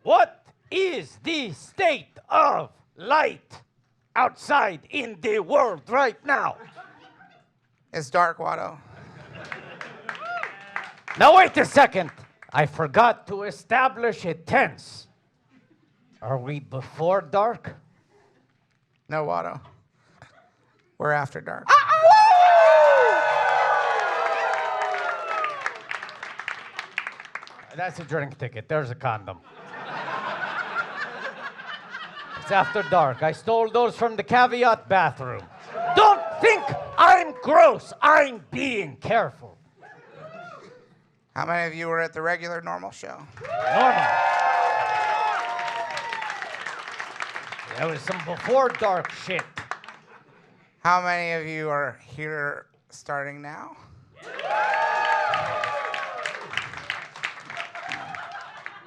What is the state of light outside in the world right now? It's dark, Watto. Now wait a second. I forgot to establish a tense. Are we before dark? No, Watto. We're after dark. That's a drink ticket. There's a condom. It's after dark. I stole those from the caveat bathroom. Don't think I'm gross. I'm being careful. How many of you were at the regular normal show? Normal. There was some before dark shit. How many of you are here starting now?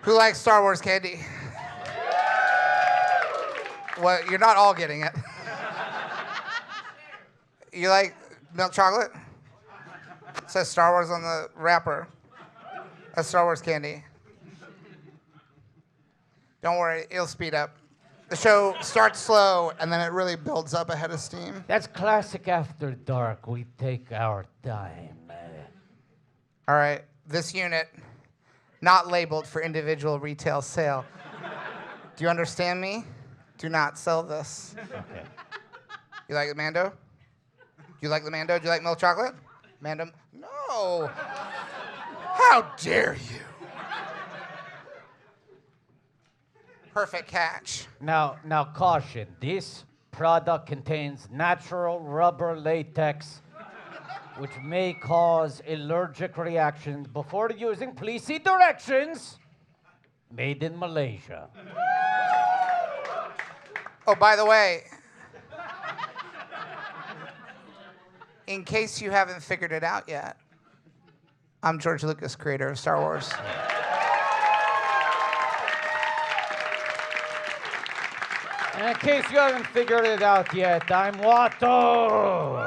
Who likes Star Wars candy? Well, you're not all getting it. You like milk chocolate? It says Star Wars on the wrapper. That's Star Wars candy. Don't worry, it'll speed up. The show starts slow, and then it really builds up ahead of steam. That's classic after dark. We take our time. All right, this unit, not labeled for individual retail sale. Do you understand me? Do not sell this. Okay. You like the Mando? You like the Mando? Do you like milk chocolate? Mando? No. How dare you? Perfect catch. Now caution. This product contains natural rubber latex, which may cause allergic reactions. Before using, please see directions. Made in Malaysia. Oh, by the way, in case you haven't figured it out yet, I'm George Lucas, creator of Star Wars. And in case you haven't figured it out yet, I'm Watto.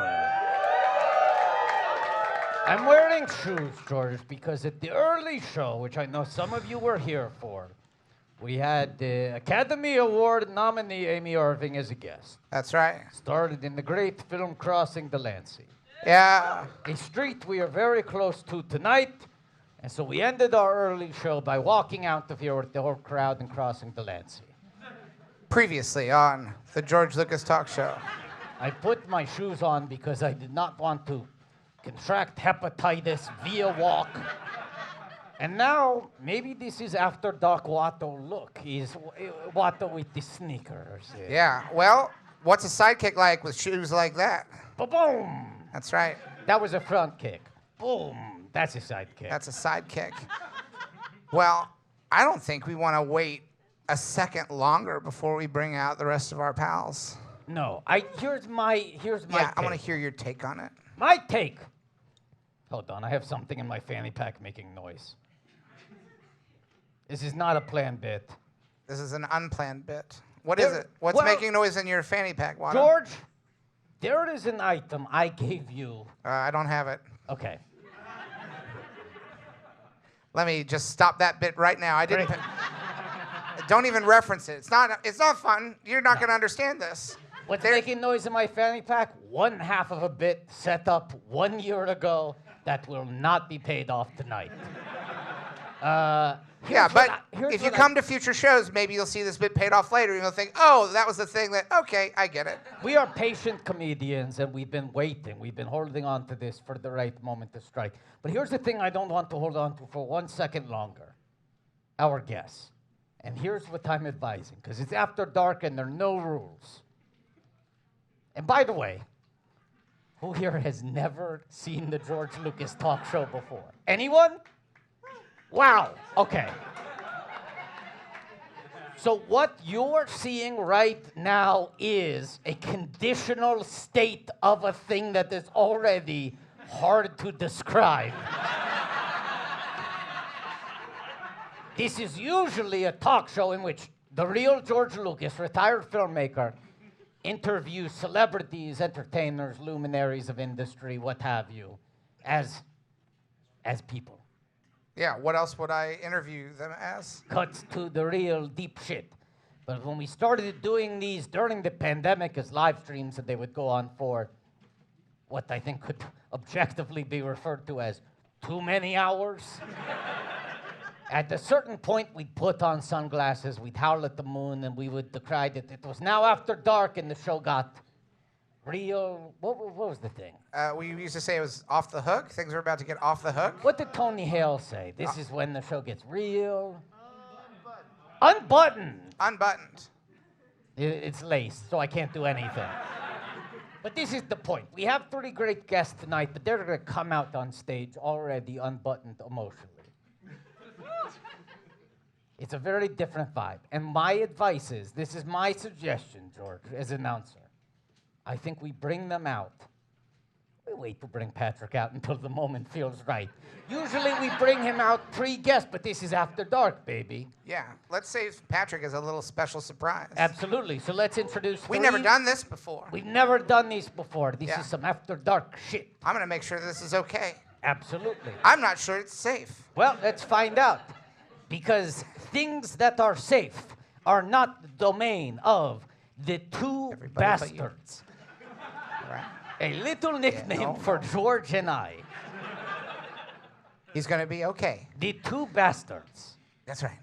I'm wearing shoes, George, because at the early show, which I know some of you were here for, we had the Academy Award nominee Amy Irving as a guest. That's right. Started in the great film Crossing the Lancey. Yeah. A street we are very close to tonight. And so we ended our early show by walking out of here with the whole crowd and crossing the Lancey. Previously on the George Lucas Talk Show. I put my shoes on because I did not want to contract hepatitis via walk. And now, maybe this is after dark Watto look. He's Watto with the sneakers. Yeah. Well, what's a sidekick like with shoes like that? Ba-boom! That's right. That was a front kick. Boom! That's a side kick. That's a sidekick. Well, I don't think we want to wait a second longer before we bring out the rest of our pals. No, here's my Yeah, I want to take. hear your take on it. My take. Hold on, I have something in my fanny pack making noise. This is not a planned bit. This is an unplanned bit. What is it? What's well, making noise in your fanny pack, Watto? George, there is an item I gave you. I don't have it. Okay. Let me just stop that bit right now. I didn't. Don't even reference it. It's not fun. You're not going to understand this. What's making noise in my fanny pack? One half of a bit set up 1 year ago that will not be paid off tonight. Yeah, but if you come to future shows, maybe you'll see this bit paid off later, and you'll think, oh, that was the thing that, okay, I get it. We are patient comedians, and we've been waiting. We've been holding on to this for the right moment to strike. But here's the thing I don't want to hold on to for 1 second longer. Our guests. And here's what I'm advising, because it's after dark and there are no rules. And by the way, who here has never seen the George Lucas Talk Show before? Anyone? Wow, okay. So what you're seeing right now is a conditional state of a thing that is already hard to describe. This is usually a talk show in which the real George Lucas, retired filmmaker, interviews celebrities, entertainers, luminaries of industry, what have you, as people. Yeah, what else would I interview them as? Cuts to the real deep shit. But when we started doing these during the pandemic as live streams, and they would go on for what I think could objectively be referred to as too many hours. At a certain point, we'd put on sunglasses, we'd howl at the moon, and we would decry that it was now after dark, and the show got real. What was the thing? We used to say it was off the hook. Things were about to get off the hook. What did Tony Hale say? This is when the show gets real. Unbuttoned. Unbuttoned. It's laced, so I can't do anything. But this is the point. We have 3 great guests tonight, but they're going to come out on stage already unbuttoned emotionally. It's a very different vibe. And my advice is, this is my suggestion, George, as announcer. I think we bring them out. We wait to bring Patrick out until the moment feels right. Usually we bring him out pre-guest, but this is after dark, baby. Yeah, let's save Patrick as a little special surprise. Absolutely. So let's introduce We've never done this before. We've never done these before. This is some after dark shit. I'm going to make sure this is okay. Absolutely. I'm not sure it's safe. Well, let's find out. Because things that are safe are not the domain of the 2 bastards. Right. A little nickname for George and I. He's going to be okay. The 2 bastards. That's right.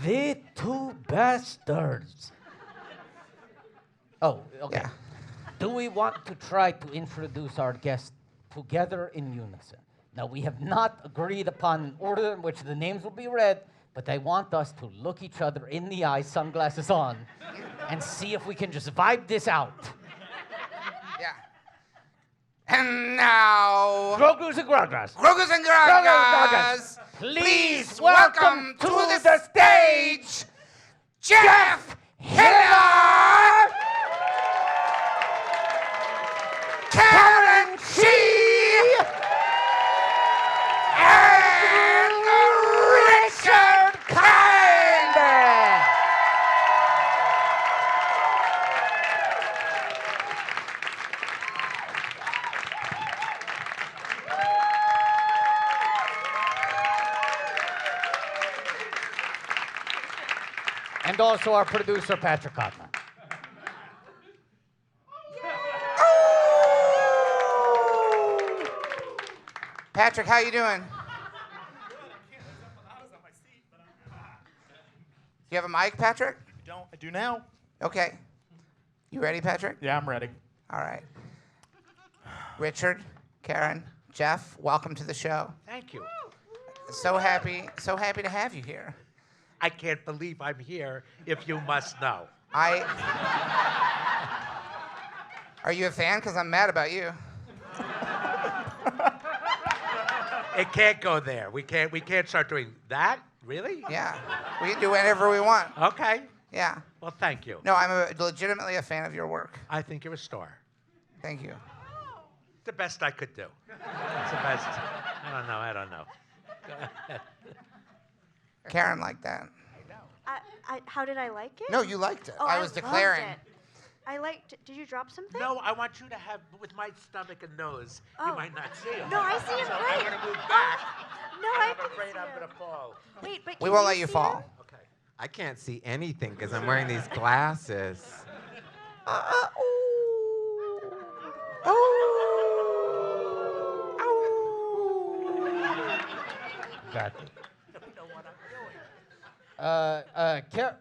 The 2 bastards. Oh, okay. Yeah. Do we want to try to introduce our guests together in unison? Now, we have not agreed upon an order in which the names will be read, but I want us to look each other in the eye, sunglasses on, and see if we can just vibe this out. Yeah. And now... Grogu's and Gragas. Grogu's and Gragas. Please welcome to the stage, Jeff Hiller, Karen Chee, and Richard Kind. And also our producer, Patrick Cotman. Patrick, how you doing? You have a mic, Patrick? I do now. Okay. You ready, Patrick? Yeah, I'm ready. All right. Richard, Karen, Jeff, welcome to the show. Thank you. So happy to have you here. I can't believe I'm here, if you must know. Are you a fan? Because I'm mad about you. It can't go there. We can't start doing that? Really? Yeah. We can do whatever we want. Okay. Yeah. Well, thank you. No, I'm legitimately a fan of your work. I think you're a star. Thank you. The best I could do. It's the best. I don't know. Go ahead. Karen liked that. How did I like it? No, you liked it. Oh, I was declaring. Loved it. I liked it. Did you drop something? No, I want you to have, with my stomach and nose, you Oh. might not see him. No, I see him So I'm great. going to move back. No, I I'm can afraid see I'm him. going to fall. Wait, but We can won't let you see fall. him? Okay. I can't see anything because I'm wearing these glasses. Got it.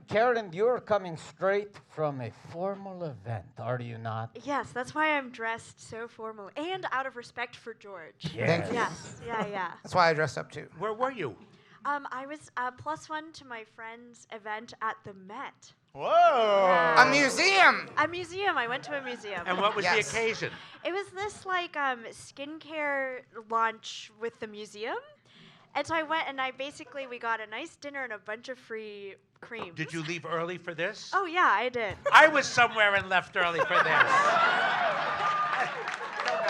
Karen, you're coming straight from a formal event, are you not? Yes, that's why I'm dressed so formal and out of respect for George. Thank you. Yes, yeah. That's why I dressed up too. Where were you? I was +1 to my friend's event at the Met. Whoa! A museum. A museum. I went to a museum. And what was Yes. the occasion? It was this skincare launch with the museum. And so I went and we got a nice dinner and a bunch of free creams. Did you leave early for this? Oh yeah, I did. I was somewhere and left early for this.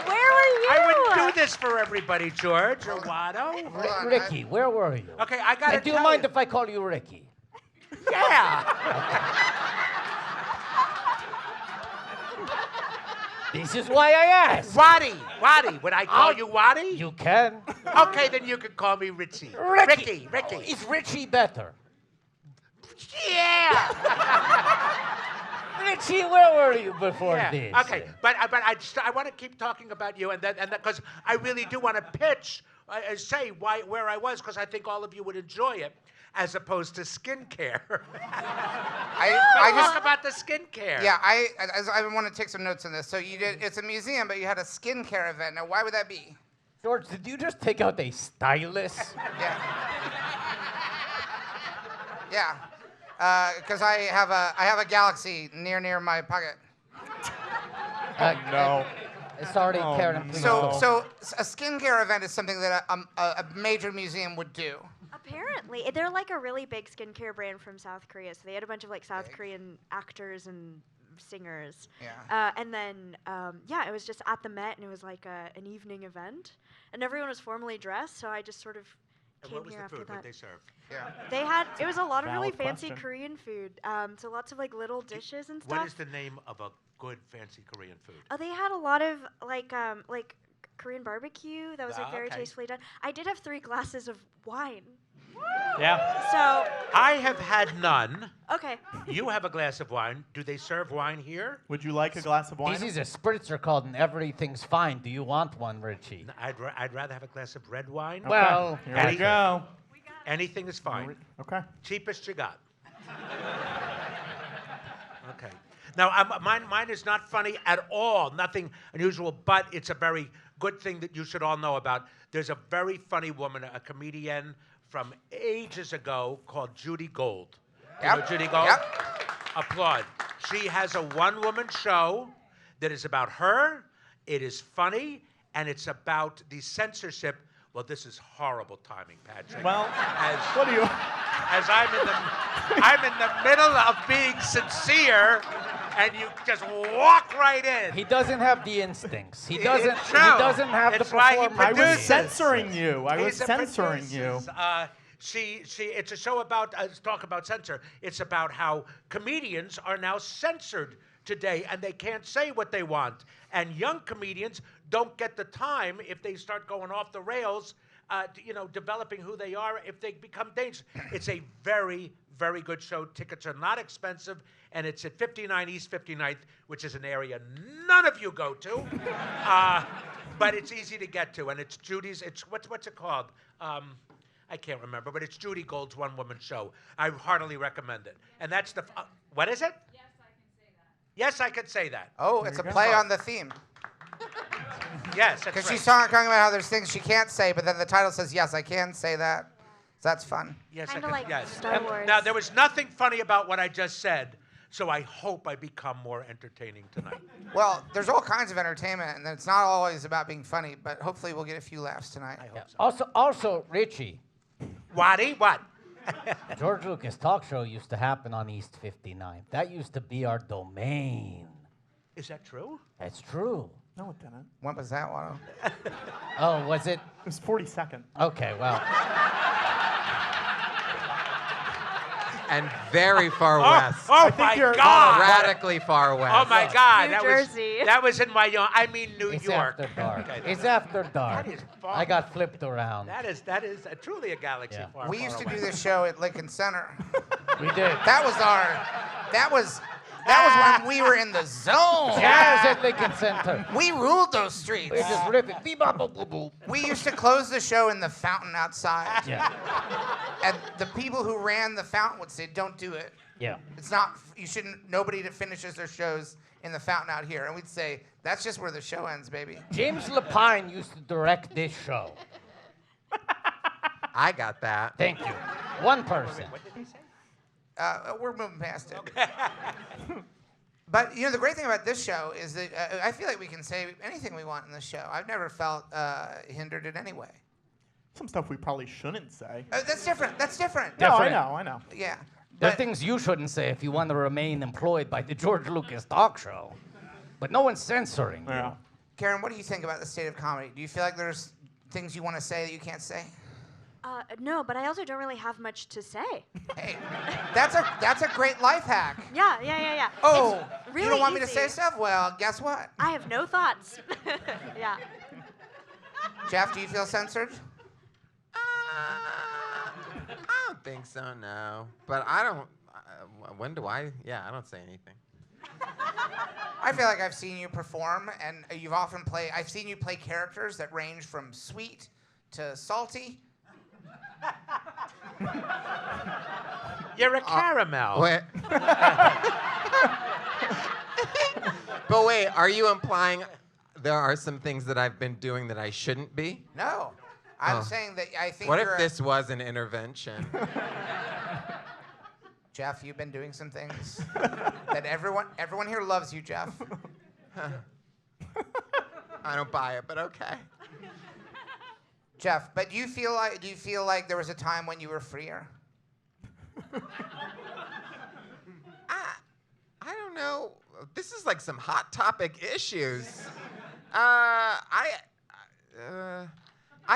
Where were you? I wouldn't do this for everybody, George or Watto. Hold on, Ricky, where were you? Okay, I got to And do you mind if I call you Ricky? Yeah. This is why I asked. Waddy. Would I call you Waddy? You can. Okay, then you can call me Richie. Ricky. Oh, is Richie better? Yeah. Richie, where were you before this? Okay, but I want to keep talking about you, and that because I really do want to pitch, say where I was, because I think all of you would enjoy it, as opposed to skincare. I Talk about the skincare. Yeah, I want to take some notes on this. So it's a museum, but you had a skincare event. Now, why would that be? George, did you just take out a stylus? Yeah. Yeah. Because I have a galaxy near my pocket. No. Sorry, Karen. Please So don't. so a skincare event is something that a major museum would do. Apparently, they're like a really big skincare brand from South Korea. So they had a bunch of like South Korean actors and singers. Yeah. And then, it was just at the Met, and it was like an evening event, and everyone was formally dressed. So I just sort of And came what was here the after food? that. What they serve? Yeah. It was a lot of really Valid fancy question. Korean food. So lots of like little dishes and stuff. What is the name of a good fancy Korean food? Oh, they had a lot of like Korean barbecue that was like Ah, very okay. tastefully done. I did have 3 glasses of wine. Yeah. So I have had none. okay. You have a glass of wine. Do they serve wine here? Would you like a glass of wine? This is a spritzer called and everything's fine. Do you want one, Richie? I'd rather have a glass of red wine. Okay, Well, here Any- we go. Anything is fine. Okay. Cheapest you got. Okay. Now, mine is not funny at all. Nothing unusual, but it's a very good thing that you should all know about. There's a very funny woman, a comedian from ages ago called Judy Gold. You know Yep. Judy Gold? Yep. Applaud. She has a one-woman show that is about her. It is funny, and it's about the censorship. Well, this is horrible timing, Patrick. Well, as, what do you? as I'm in the middle of being sincere, and you just walk right in. he doesn't have the instincts. He It's doesn't. He true. doesn't have It's the why he performance. I was produces. censoring you. I was He's a censoring you. producer. It's a show about talk about censor. It's about how comedians are now censored today, and they can't say what they want. And young comedians don't get the time if they start going off the rails. Developing who they are if they become dangerous. It's a very, very good show. Tickets are not expensive, and it's at 59 East 59th, which is an area none of you go to, but it's easy to get to. And it's Judy's. It's what's it called? I can't remember, but it's Judy Gold's one-woman show. I heartily recommend it. And that's the what is it? Yes, I can say that. Oh, it's a play on the theme. Yes, that's Because right. she's talking about how there's things she can't say, but then the title says, yes, I can say that. So that's fun. Yes, Kinda I can, like yes. Star Wars. Now, there was nothing funny about what I just said, so I hope I become more entertaining tonight. Well, there's all kinds of entertainment, and it's not always about being funny, but hopefully we'll get a few laughs tonight. I hope so. Also, Richie, Waddy, what? George Lucas talk show used to happen on East 59th. That used to be our domain. Is that true? That's true. No, it didn't. When was that, Watto? Oh, was it? It was 42nd. Okay, well. And very far Oh, west. oh think my you're- God! Radically far west. Oh my God! New that Jersey. was in my New It's York. after dark. Okay. It's after dark. That is far. I got flipped around. That is truly a galaxy Yeah. far. We far used to away. do this show at Lincoln Center. We did. That was when we were in the zone. Jazz at Lincoln Center. We ruled those streets. We're just ripping. Bee-bop-bop-bop-bop. We used to close the show in the fountain outside. Yeah. And the people who ran the fountain would say, don't do it. Yeah. It's not, you shouldn't, nobody that finishes their shows in the fountain out here. And we'd say, that's just where the show ends, baby. James Lapine used to direct this show. I got that. Thank you. One person. What did he say? We're moving past it. But, the great thing about this show is that I feel like we can say anything we want in this show. I've never felt hindered in any way. Some stuff we probably shouldn't say. That's different. That's different. No, Different. I know. Yeah. There are But- things you shouldn't say if you want to remain employed by the George Lucas talk show. But no one's censoring you. Yeah. Karen, what do you think about the state of comedy? Do you feel like there's things you want to say that you can't say? No, but I also don't really have much to say. Hey, that's a great life hack. Yeah. Oh, It's really you don't want me to easy. say stuff? Well, guess what? I have no thoughts. Yeah. Jeff, do you feel censored? I don't think so, no. But I don't. When do I? Yeah, I don't say anything. I feel like I've seen you perform, and I've seen you play characters that range from sweet to salty. You're a caramel. Wait. But wait, are you implying there are some things that I've been doing that I shouldn't be? No, I'm Oh. saying that I think What you're if this was an intervention? Jeff, you've been doing some things that everyone here loves you, Jeff. I don't buy it, but okay. Jeff, but do you feel like there was a time when you were freer? I don't know. This is like some hot topic issues. I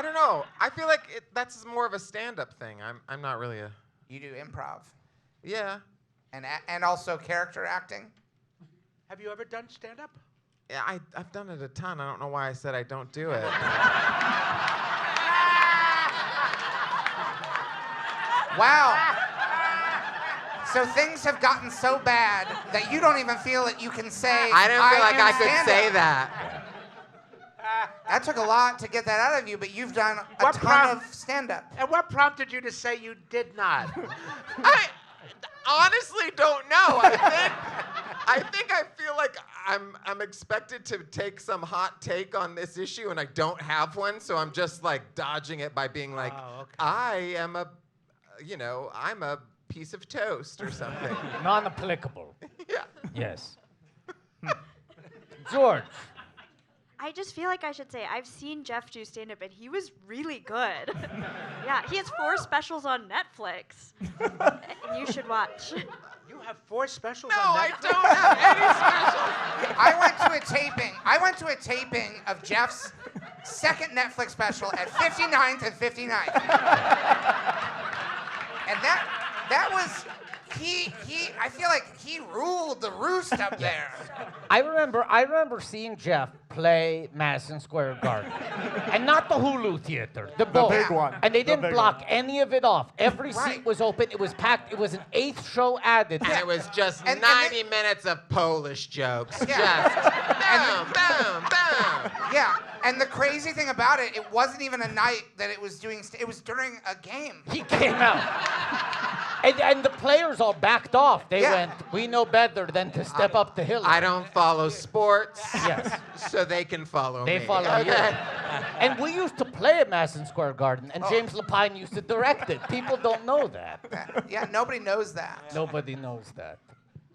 don't know. I feel like that's more of a stand-up thing. I'm not really a. You do improv Yeah. and also character acting. Have you ever done stand-up? Yeah, I've done it a ton. I don't know why I said I don't do it. Wow. So things have gotten so bad that you don't even feel that you can say. I didn't feel like do I could stand-up." say that. That took a lot to get that out of you, but you've done a What ton of stand-up. And what prompted you to say you did not? I honestly don't know. I think I feel like I'm expected to take some hot take on this issue, and I don't have one, so I'm just like dodging it by being like, Oh, okay. I'm a piece of toast or something. Non-applicable. Yeah. Yes. George. I just feel like I should say I've seen Jeff do stand-up, and he was really good. Yeah, he has 4 specials on Netflix, and you should watch. You have 4 specials No, on I Netflix? don't have any specials. I went to a taping of Jeff's second Netflix special at 59th and 59th. And that was I feel like he ruled the roost up there. I remember seeing Jeff play Madison Square Garden. And not the Hulu Theater, the bowl. big one. And they The didn't big block one. any of it off. Every Right. seat was open. It was packed. It was an 8th show added. And it was just And 90 minutes of Polish jokes. Yeah. Just boom, boom, boom. Yeah, and the crazy thing about it, it wasn't even a night that it was doing. It was during a game. He came out. And the players all backed off. They Yeah. went, we know better than to step up the hill. I don't follow sports, Yes. so they can follow They me. follow you. And we used to play at Madison Square Garden, and James Lapine used to direct it. People don't know that. Yeah, nobody knows that. Nobody knows that.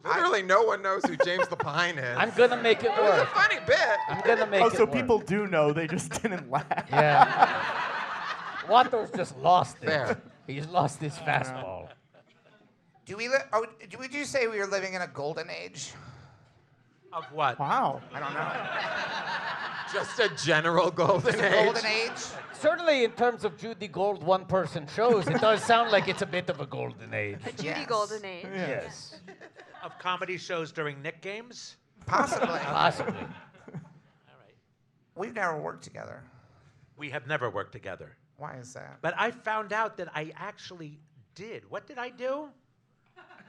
Literally, no one knows who James Lapine is. I'm gonna make it It was a work. funny bit. I'm gonna make Oh, it so work. people do know, they just didn't laugh. Yeah. Waters just lost it. Fair. He's lost his fastball. Would you say we were living in a golden age? Of what? Wow. I don't know. Just a general golden age. Golden age? Certainly, in terms of Judy Gold one-person shows, it does sound like it's a bit of a golden age. A Judy Yes. Golden Age. Yes, Of comedy shows during Nick games? Possibly. possibly. All right. We've never worked together. We have never worked together. Why is that? But I found out that I actually did. What did I do?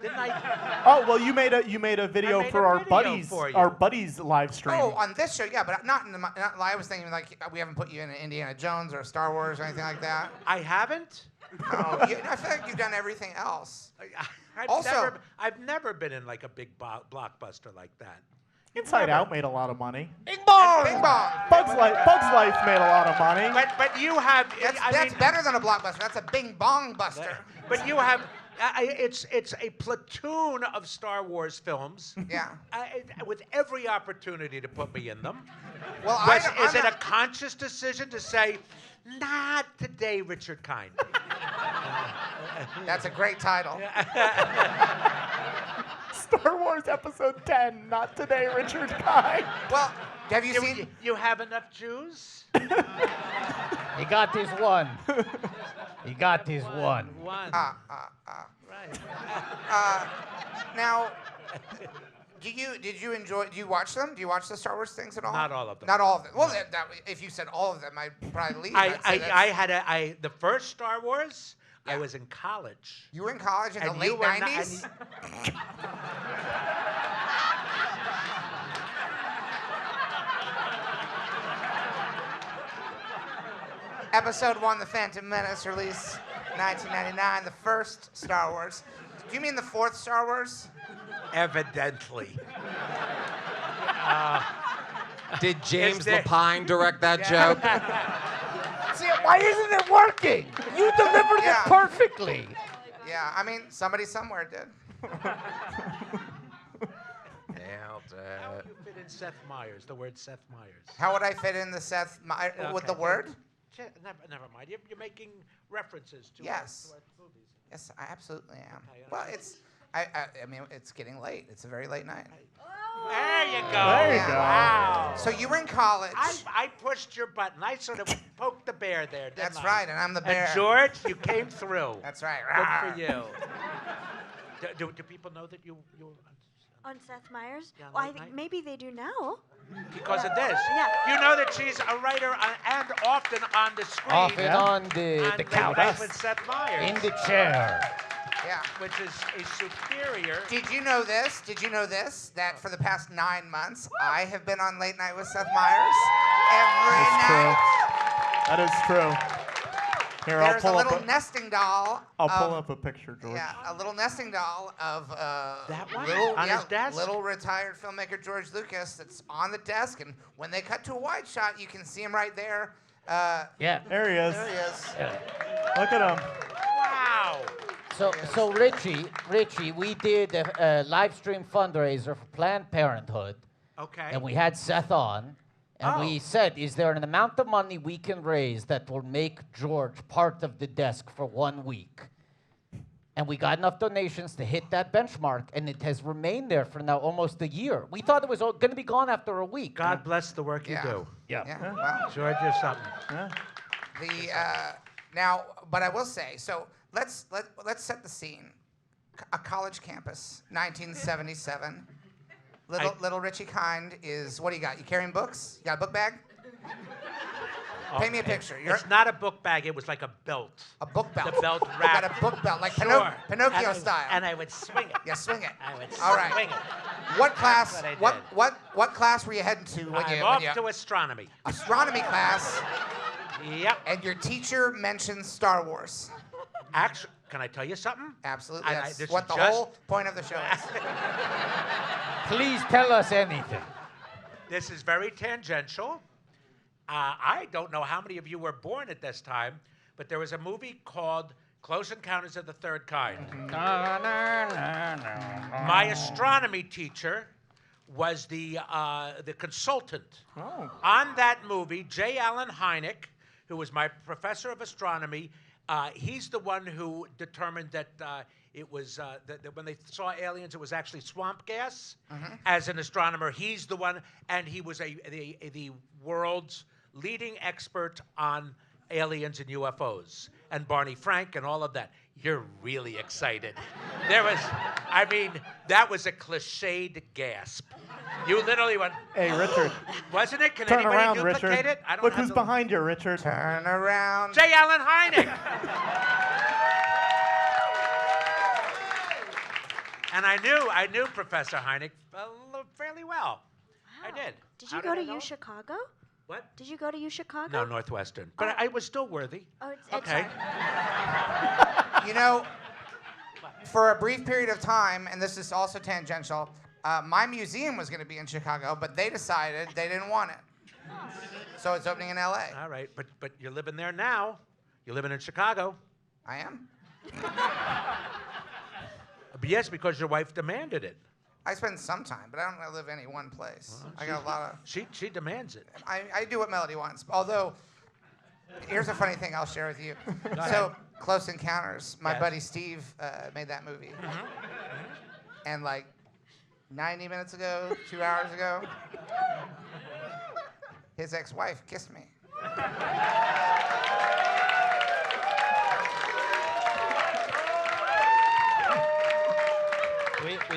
Didn't I? Oh, well, you made a video made for a our video buddies, for you. our buddies live stream. Oh, on this show, yeah, but not in the. Not, I was thinking like we haven't put you in an Indiana Jones or a Star Wars or anything like that. I haven't? No, I feel like you've done everything else. I've never been in like a big blockbuster like that. Inside Out made a lot of money. Bing bong! Bing bong. Bugs Life made a lot of money. But you have. That's better than a blockbuster. That's a Bing Bong buster. But you have. It's a platoon of Star Wars films. Yeah. With every opportunity to put me in them. Well, Is it a conscious decision to say, not today, Richard Kind? That's a great title. Star Wars Episode 10, not today, Richard Kind. Well, have you seen? You have enough Jews? He got this one. He got his one. One. Right. Now, do you watch them? Do you watch the Star Wars things at all? Not all of them. Not all of them. Well, if you said all of them, I'd probably leave. I'd say that's- The first Star Wars, I Yeah. was in college. You were in college in the And late you were not- 90s? Episode 1, The Phantom Menace, released 1999, the first Star Wars. Do you mean the fourth Star Wars? Evidently. Did James there- Lapine direct that joke? See, why isn't it working? You delivered Yeah. it perfectly. Yeah, I mean, somebody somewhere did. Nailed How would it. you fit in Seth Meyers, the word Seth Meyers? How would I fit in the with the Okay. word? Never mind. You're making references to Yes. our movies. Yes, I absolutely am. Okay, Well, I mean, it's getting late. It's a very late night. There you go. There you Yeah. go. Wow. So you were in college. I pushed your button. I sort of poked the bear there, didn't That's I? right, and I'm the bear. And George, you came through. That's right. Good for you. Do people know that you On Seth Meyers? Yeah, Well, I late think night. maybe they do now. because of this? Yeah. You know that she's a writer and often on the screen. Off and Yeah. on on the Late couch. Night with Seth Meyers. In the chair. Yeah. Which is a superior. Did you know this? That for the past 9 months, I have been on Late Night with Seth Meyers every That's true. night. That is true. Here, I'll There's a pull up little nesting doll. I'll of- pull up a picture, George. Yeah, a little nesting doll of That one? little, On his desk? little retired filmmaker George Lucas that's on the desk, and when they cut to a wide shot, you can see him right there. Yeah. There he is. There he is. Look at him. Wow. So Richie, we did a live stream fundraiser for Planned Parenthood, Okay. and we had Seth on, and we Oh. said, is there an amount of money we can raise that will make George part of the desk for 1 week? And we got enough donations to hit that benchmark, and it has remained there for now almost a year. We thought it was going to be gone after a week. God bless the work Yeah. you do. Yeah. Well, George, you're something. Yeah. now, but I will say, so let's set the scene. A college campus, 1977. Little Richie Kind is, what do you got? You carrying books? You got a book bag? Paint me a picture. It's not a book bag. It was like a belt. A book belt. The belt You got wrapped. a book belt, like Sure. Pinocchio And style. And I would swing it. Yeah, swing it. I would All right. swing it. What class? what I did. What class were you heading to when I'm you? off to astronomy. Astronomy class, Yep. and your teacher mentions Star Wars. Actually, can I tell you something? Absolutely, This that's is what the just- whole point of the show is. Please tell us anything. This is very tangential. I don't know how many of you were born at this time, but there was a movie called Close Encounters of the Third Kind. My astronomy teacher was the consultant. Oh. On that movie, J. Allen Hynek, who was my professor of astronomy, he's the one who determined that it was that when they saw aliens, it was actually swamp gas. As an astronomer, he's the one, and he was the world's leading expert on aliens and UFOs, and Barney Frank and all of that. You're really excited. That was a cliched gasp. You literally went, Hey, Richard. wasn't it? Can Turn anybody around, duplicate Richard. it? I don't Look have who's the- behind you, Richard. Turn around. J. Allen Hynek. And I knew Professor Hynek fairly well. I did. Did How you go to I know? Chicago? What? Did you go to U Chicago? No, Northwestern. But I was still worthy. Oh, it's Okay. fine. You know, for a brief period of time, and this is also tangential, my museum was going to be in Chicago, but they decided they didn't want it. So it's opening in LA. All right, but you're living there now. You're living in Chicago. I am. But yes, because your wife demanded it. I spend some time, but I don't live any one place. I got a lot of. She demands it. I do what Melody wants. Although, here's a funny thing I'll share with you. ahead. So, Close Encounters, my Yes. buddy Steve made that movie. And like 90 minutes ago, 2 hours ago, his ex-wife kissed me.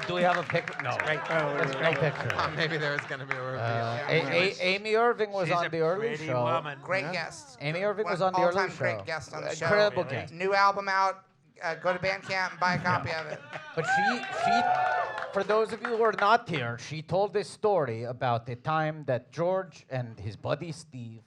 Do we have a picture? No. Great. There's no picture. Maybe there was going to be a reveal. Amy Irving was She's on a the early pretty show. woman. Great guest. Amy Irving One was on the early all-time show. great guest on the show. Incredible Really? guest. New album out. Go to Bandcamp and buy a copy of it. But she, for those of you who are not here, she told this story about the time that George and his buddy Steve,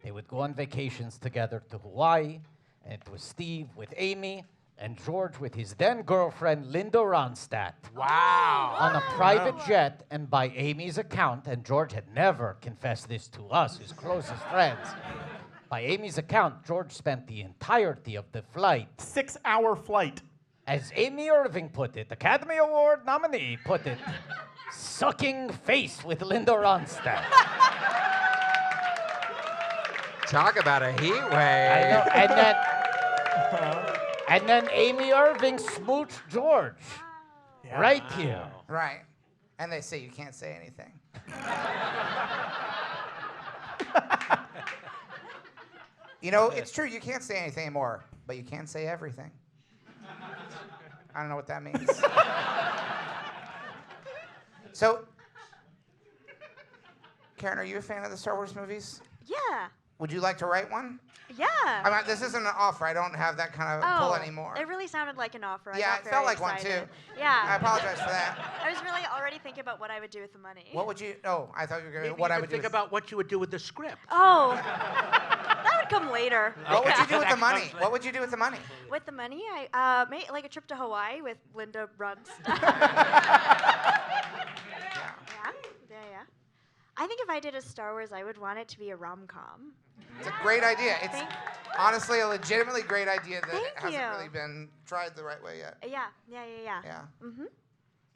they would go on vacations together to Hawaii, and it was Steve with Amy and George with his then girlfriend Linda Ronstadt. Wow. On a private jet, and by Amy's account, and George had never confessed this to us, his closest friends. By Amy's account, George spent the entirety of the flight, 6-hour flight. as Amy Irving put it, Academy Award nominee put it, sucking face with Linda Ronstadt. Talk about a heat I wave. know, and then Amy Irving smooched George right here. Right. And they say you can't say anything. You know, it's true, you can't say anything anymore, but you can say everything. I don't know what that means. So, Karen, are you a fan of the Star Wars movies? Yeah. Would you like to write one? Yeah. I mean, this isn't an offer. I don't have that kind of pull anymore. It really sounded like an offer. Yeah, I got it felt very like one, excited. too. Yeah. I apologize for that. I was really already thinking about what I would do with the money. What would you? Oh, I thought you were going to. Maybe What you I could would think do. about what you would do with the script. Oh, that would come later. What would you do with the money? What would you do with the money? With the money, I made like a trip to Hawaii with Linda Runts. Yeah. I think if I did a Star Wars, I would want it to be a rom-com. It's a great idea. It's honestly a legitimately great idea that Thank hasn't you. really been tried the right way yet. Yeah. Yeah. Mhm.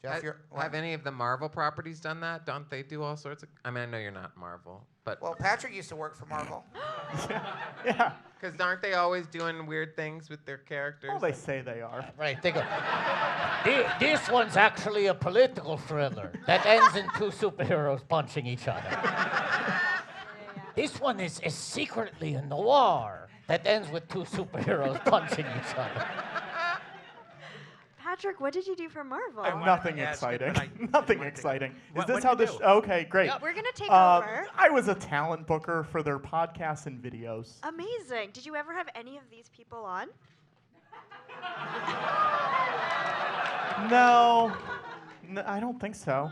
Jeff, Have any of the Marvel properties done that? Don't they do all sorts of? I mean, I know you're not Marvel, but Well, Patrick used to work for Marvel. Yeah. because aren't they always doing weird things with their characters? Well, they say they are. Right, they go. This one's actually a political thriller that ends in two superheroes punching each other. This one is secretly a noir that ends with two superheroes punching each other. Patrick, what did you do for Marvel? Nothing ask it, exciting. but I Nothing wanted to- exciting. Is What- this what'd how you this? do? Okay, great. We're gonna take over. I was a talent booker for their podcasts and videos. Amazing. Did you ever have any of these people on? No, I don't think so.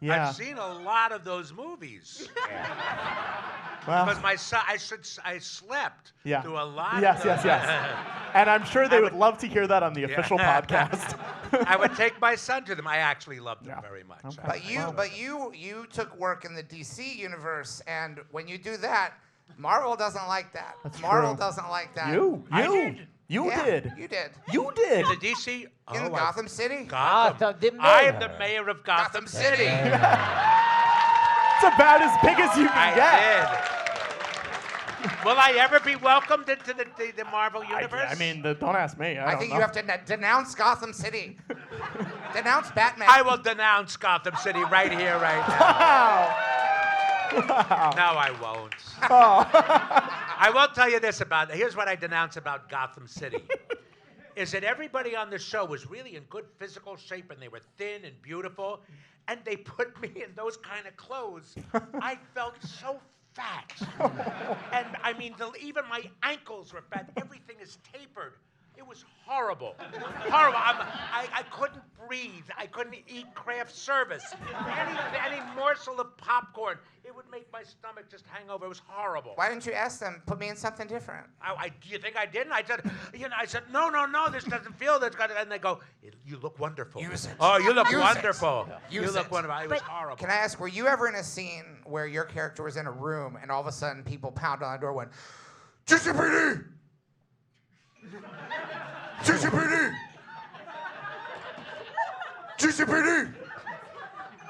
Yeah. I've seen a lot of those movies. Well, Because my son, I slept yeah. through a lot Yes, of yes, those. yes. And I'm sure they I would would- love to hear that on the official podcast. I would take my son to them. I actually loved them Yeah. very much. Okay. But you took work in the DC universe, and when you do that, Marvel doesn't like that. That's Marvel true. doesn't like that. You I did. You Yeah, did. You did. You did. The DC. In Gotham City. Gotham. the I am mayor. the mayor of Gotham, Gotham City. It's about as big as you can I get. did. Will I ever be welcomed into the Marvel universe? I mean, don't ask me. I don't think know. you have to denounce Gotham City. Denounce Batman. I will denounce Gotham City right here, right now. Wow. Wow. No, I won't. Oh. I will tell you this about. Here's what I denounce about Gotham City. Is that everybody on the show was really in good physical shape and they were thin and beautiful, and they put me in those kind of clothes. I felt so fat, and I mean, even my ankles were fat. Everything is tapered. It was horrible, horrible. I couldn't breathe. I couldn't eat craft service. Any morsel of popcorn, it would make my stomach just hang over. It was horrible. Why didn't you ask them? Put me in something different. Do you think I didn't? I said, no, this doesn't feel that's got it. And they go, you look wonderful. Use it. Oh, you look Use it. wonderful. Use You look it. wonderful. It was But horrible. Can I ask, were you ever in a scene where your character was in a room and all of a sudden people pounded on the door and went, GCPD! GCPD! GCPD!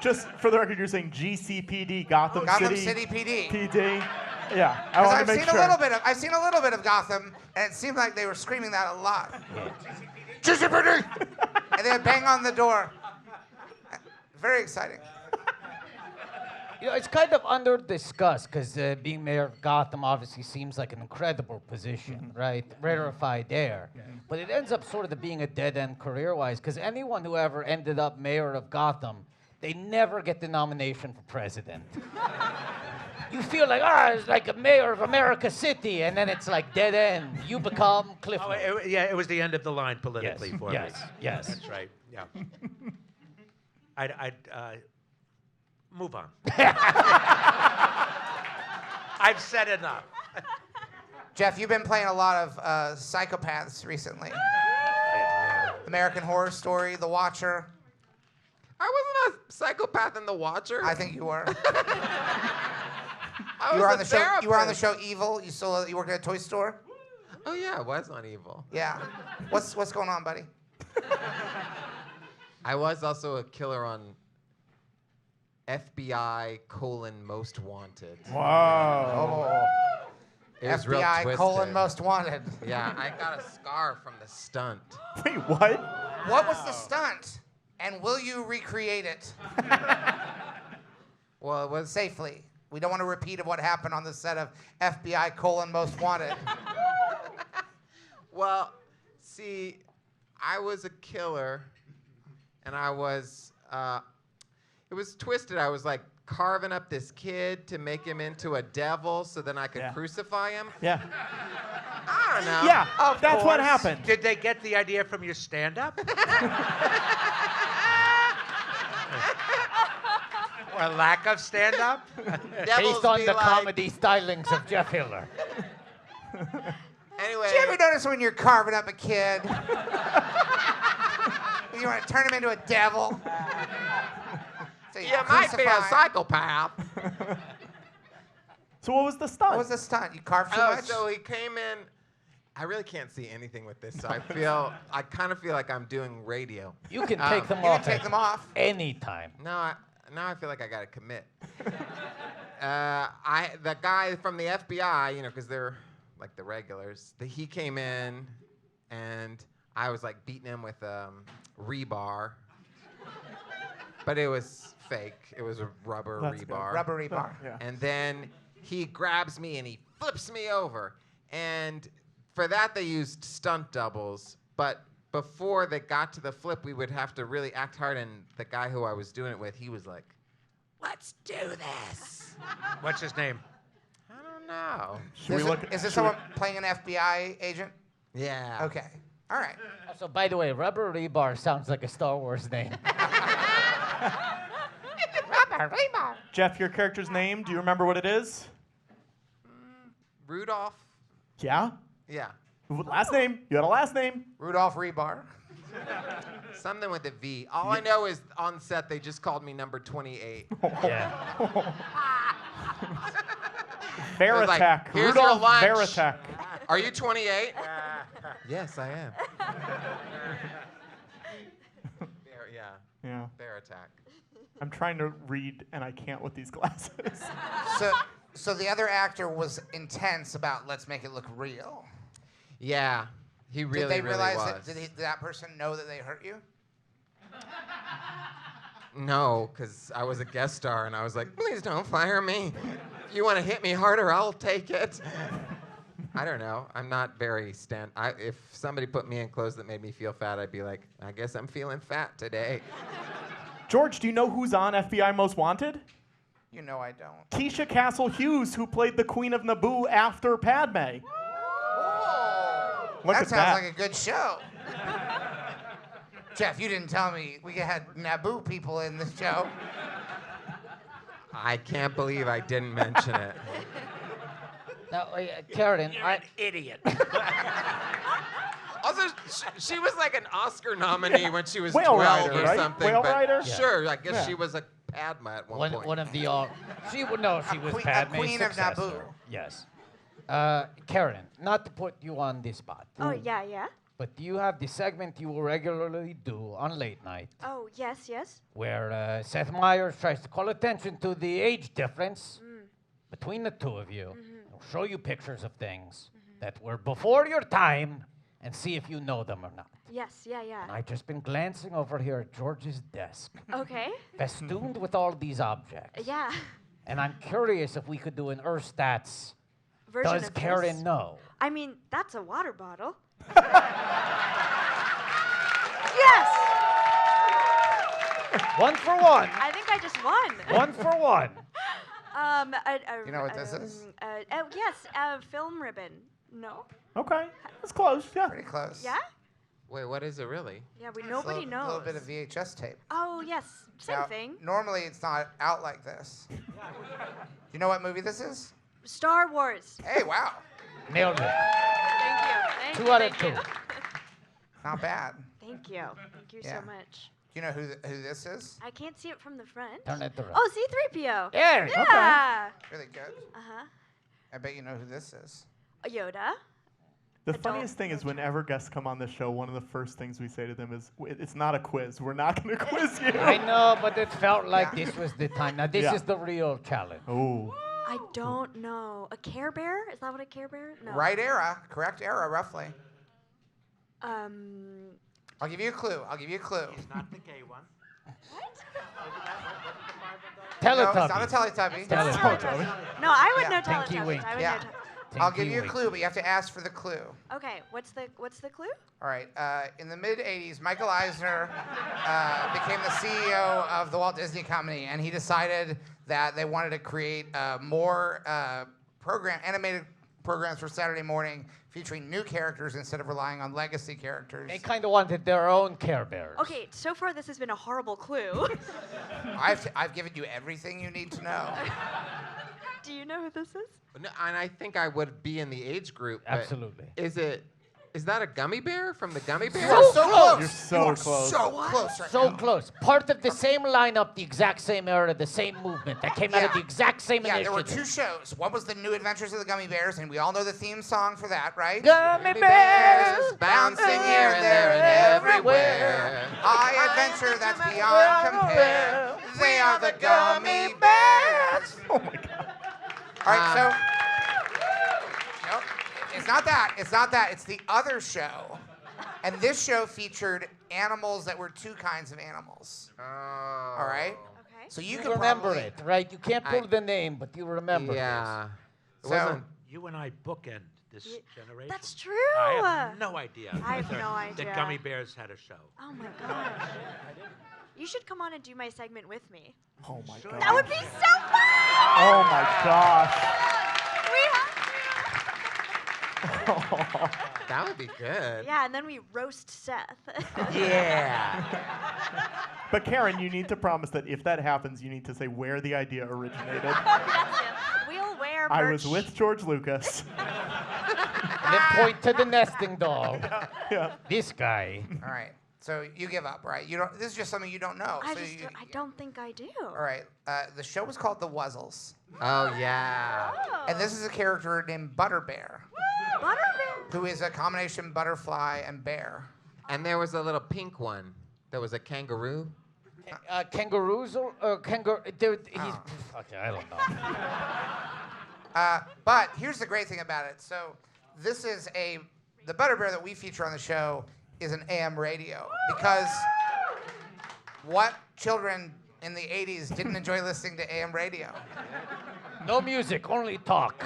Just for the record, you're saying GCPD, Gotham Gotham City City PD. PD. Yeah, I Because want I've to make seen sure. I've seen a little bit of Gotham, and it seemed like they were screaming that a lot. GCPD! And they would bang on the door. Very exciting. It's kind of under discussed because being mayor of Gotham obviously seems like an incredible position, right? Rarefied air. But it ends up sort of being a dead end career-wise because anyone who ever ended up mayor of Gotham, they never get the nomination for president. You feel like, it's like a mayor of America City, and then it's like dead end. You become Cliff. Oh, it was the end of the line politically for me. Yes. That's right. Yeah. I'd move on. I've said enough. Jeff, you've been playing a lot of psychopaths recently. American Horror Story, The Watcher. I wasn't a psychopath in The Watcher. I think you were. I You was were a on the show. You were on the therapist. show Evil. You worked at a toy store. Oh yeah, I was on Evil. Yeah. What's going on, buddy? I was also a killer on FBI : Most Wanted. Whoa. Oh. It was real FBI : twisted. Most Wanted. Yeah, I got a scar from the stunt. Wait, what? What was the stunt? And will you recreate it Well, it was safely? We don't want a repeat of what happened on the set of FBI : Most Wanted. Well, see, I was a killer, and I was, it was twisted. I was like carving up this kid to make him into a devil so then I could Yeah. crucify him. Yeah. I don't know. Yeah, Of that's what course. happened. Did they get the idea from your stand-up? Or lack of stand-up? Devils Based on be the like, comedy stylings of Jeff Hiller. Anyway, Did you ever notice when you're carving up a kid? You want to turn him into a devil? So you might be a crucify him. psychopath. So what was the stunt? What was the stunt? You carved too Oh, much? so he came in. I really can't see anything with this, so I kind of feel like I'm doing radio. You can take them You can off take at them off. anytime. Now I feel like I gotta commit. The guy from the FBI, because they're like the regulars. He came in, and I was like beating him with rebar, but it was fake. It was a rubber That's good. rebar. Rubber rebar. Yeah. And then he grabs me and he flips me over. And for that, they used stunt doubles. But before they got to the flip, we would have to really act hard. And the guy who I was doing it with, he was like, "Let's do this." What's his name? I don't know. Should we look? Is this should we- someone playing an FBI agent? Yeah. Okay. All right. So, by the way, Rubber Rebar sounds like a Star Wars name. Rubber rebar. Jeff, your character's name, do you remember what it is? Rudolph. Yeah? Yeah. Last name. You had a last name. Rudolph Rebar. Something with a V. All I know is on set they just called me number 28. Yeah. Veritech. "Here's your Rudolph lunch." Veritech. Are you 28? Yes, I am. Yeah. Yeah. Bear attack. I'm trying to read and I can't with these glasses. So the other actor was intense about let's make it look real. Yeah, he really, Did they realize was. that? Did that person know that they hurt you? No, because I was a guest star and I was like, please don't fire me. If you want to hit me harder, I'll take it. I don't know. I'm not very if somebody put me in clothes that made me feel fat, I'd be like, I guess I'm feeling fat today. George, do you know who's on FBI Most Wanted? You know I don't. Keisha Castle Hughes, who played the Queen of Naboo after Padme. Look That at sounds that. like a good show. Jeff, you didn't tell me we had Naboo people in the show. I can't believe I didn't mention it. Now, Karen, You're an idiot. Also, she was like an Oscar nominee when she was Whale 12 Rider, or right? something. Whale but Rider? Yeah. Sure, I guess Yeah. she was a Padma at one point. one of the all. She would know she was queen- a Padme's queen of successor. Naboo. Yes. Karen, not to put you on the spot, Oh, yeah. but do you have the segment you regularly do on late night Oh, yes. where Seth Meyers tries to call attention to the age difference between the two of you, He'll show you pictures of things that were before your time, and see if you know them or not. Yes, yeah. And I've just been glancing over here at George's desk, Okay. festooned with all these objects. Yeah. And I'm curious if we could do an Erstats. Version Does of Karen this. know? I mean, that's a water bottle. Yes! One for one. I think I just won. One for one. You know what this is? Yes, a film ribbon. No? Okay, that's close. Yeah. Pretty close. Yeah? Wait, what is it really? Yeah, It's nobody knows. A little bit of VHS tape. Oh, yes, same Now, thing. Normally, it's not out like this. You know what movie this is? Star Wars. Hey, wow. Nailed it. Thank you. Thank 2 you. out of thank 2. you. Not bad. Thank you. Thank you Yeah. so much. Do you know who this is? I can't see it from the front. Turn it around. Oh, C-3PO. There. Yeah. Really good. Uh-huh. I bet you know who this is. Yoda. The Adult funniest thing is whenever guests come on the show, one of the first things we say to them is, "It's not a quiz. We're not going to quiz you." I know, but it felt like Yeah. this was the time. Now, this Yeah. is the real challenge. Oh. I don't know. A Care Bear? Is that what a Care Bear? No. Right era, correct era, roughly. What? I'll give you a clue. It's not the gay one. No, Teletubbies. it's not a Teletubby. Teletubbies. No, I would Yeah. know Tinky Teletubbies. Wink. I would Yeah. know I'll give Tinky you a Wink. clue, but you have to ask for the clue. Okay, what's the clue? All right. In the mid '80s, Michael Eisner became the CEO of the Walt Disney Company, and he decided that they wanted to create more animated programs for Saturday morning, featuring new characters instead of relying on legacy characters. They kind of wanted their own Care Bears. Okay, so far this has been a horrible clue. I've given you everything you need to know. Do you know who this is? No, and I think I would be in the age group. but Absolutely. Is that a gummy bear from the Gummy Bears? You're so close. You're so You are close. So close right So now. close. Part of the same lineup, the exact same era, the same movement that came out of Yeah. the exact same Yeah, there initiative. were 2 shows. One was The New Adventures of the Gummy Bears, and we all know the theme song for that, right? Gummy Bears bouncing here and there and everywhere. High adventure that's beyond compare. They are the Gummy Bears. Oh my God. All right, so nope, it's not that. It's not that. It's the other show, and this show featured animals that were 2 kinds of animals. Oh. All right. Okay. So you You can remember probably, it, right? You can't pull I- the name, but you remember Yeah. It So- wasn't. You and I bookend this Ye- generation. That's true. I have no idea. I have that- no idea. That Gummy Bears had a show. Oh my gosh. You should come on and do my segment with me. Oh my Sure. God. That would be so fun! Oh my gosh. We have That would be good. to. Yeah, and then we roast Seth. Yeah. But Karen, you need to promise that if that happens, you need to say where the idea originated. We'll wear merch. I was with George Lucas. And then point to the nesting doll. Yeah. This guy. all right. So you give up, right? You don't. This is just something you don't know. I so just, you, I don't think I do. All right. The show was called The Wuzzles, Oh yeah. Oh. and this is a character named Butterbear, Butterbear. who is a combination butterfly and bear. And there was a little pink one. There was a kangaroo. Kangaroos or kangaroo? He's Oh. okay. I don't know. But here's the great thing about it. So this is the Butterbear that we feature on the show is an AM radio, because what children in the 80s didn't enjoy listening to AM radio? No music, only talk.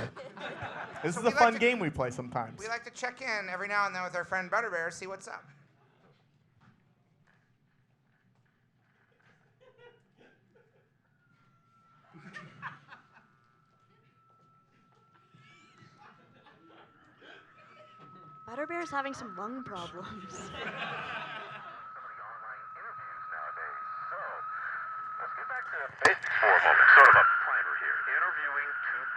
This is we a like fun to- game we play sometimes. We like to check in every now and then with our friend Butterbear, see what's up. Butterbear's having some lung problems. Some of the online interviews nowadays. So, let's get back to basics for a moment. Sort of a primer here. Interviewing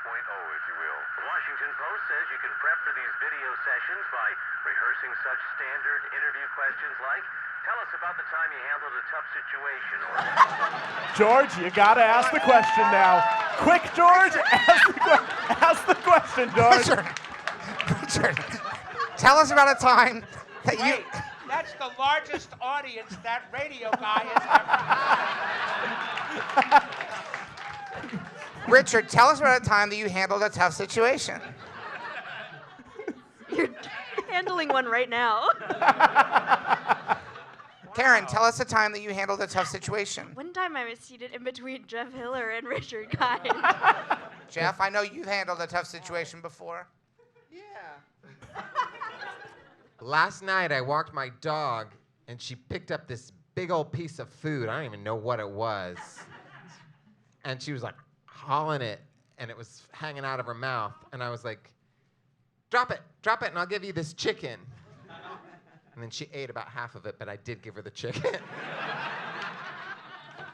2.0, if you will. The Washington Post says you can prep for these video sessions by rehearsing such standard interview questions like, tell us about the time you handled a tough situation, or George, you gotta ask the question now. Quick, George, ask the question, George. Richard, tell us about a time that you. Hey, that's the largest audience that radio guy has ever had. Richard, tell us about a time that you handled a tough situation. You're handling one right now. Karen, tell us a time that you handled a tough situation. One time I was seated in between Jeff Hiller and Richard Kind. Jeff, I know you've handled a tough situation before. Yeah. Last night I walked my dog and she picked up this big old piece of food. I don't even know what it was. And she was like hauling it and it was hanging out of her mouth. And I was like, drop it, and I'll give you this chicken. And then she ate about half of it, but I did give her the chicken.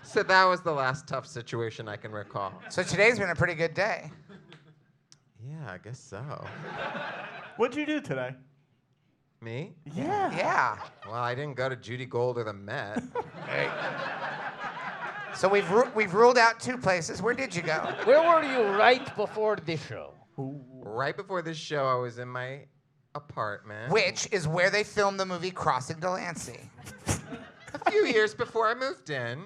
So that was the last tough situation I can recall. So today's been a pretty good day. Yeah, I guess so. What'd you do today? Me? Yeah. Yeah. Well, I didn't go to Judy Gold or the Met. So we've ruled out 2 places. Where did you go? Where were you right before the show? Right before this show, I was in my apartment. Which is where they filmed the movie Crossing Delancey. A few years before I moved in.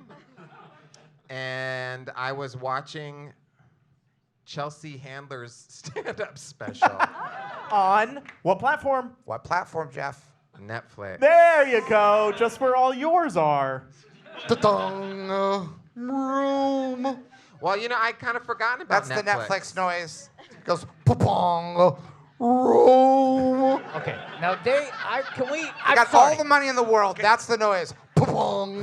And I was watching Chelsea Handler's stand-up special. On what platform? What platform, Jeff? Netflix. There you go. Just where all yours are. Room. Well, you know, I kind of forgotten about That's Netflix. the Netflix noise. It goes pong. Room. Okay, now I got all the money in the world. That's the noise. Pong.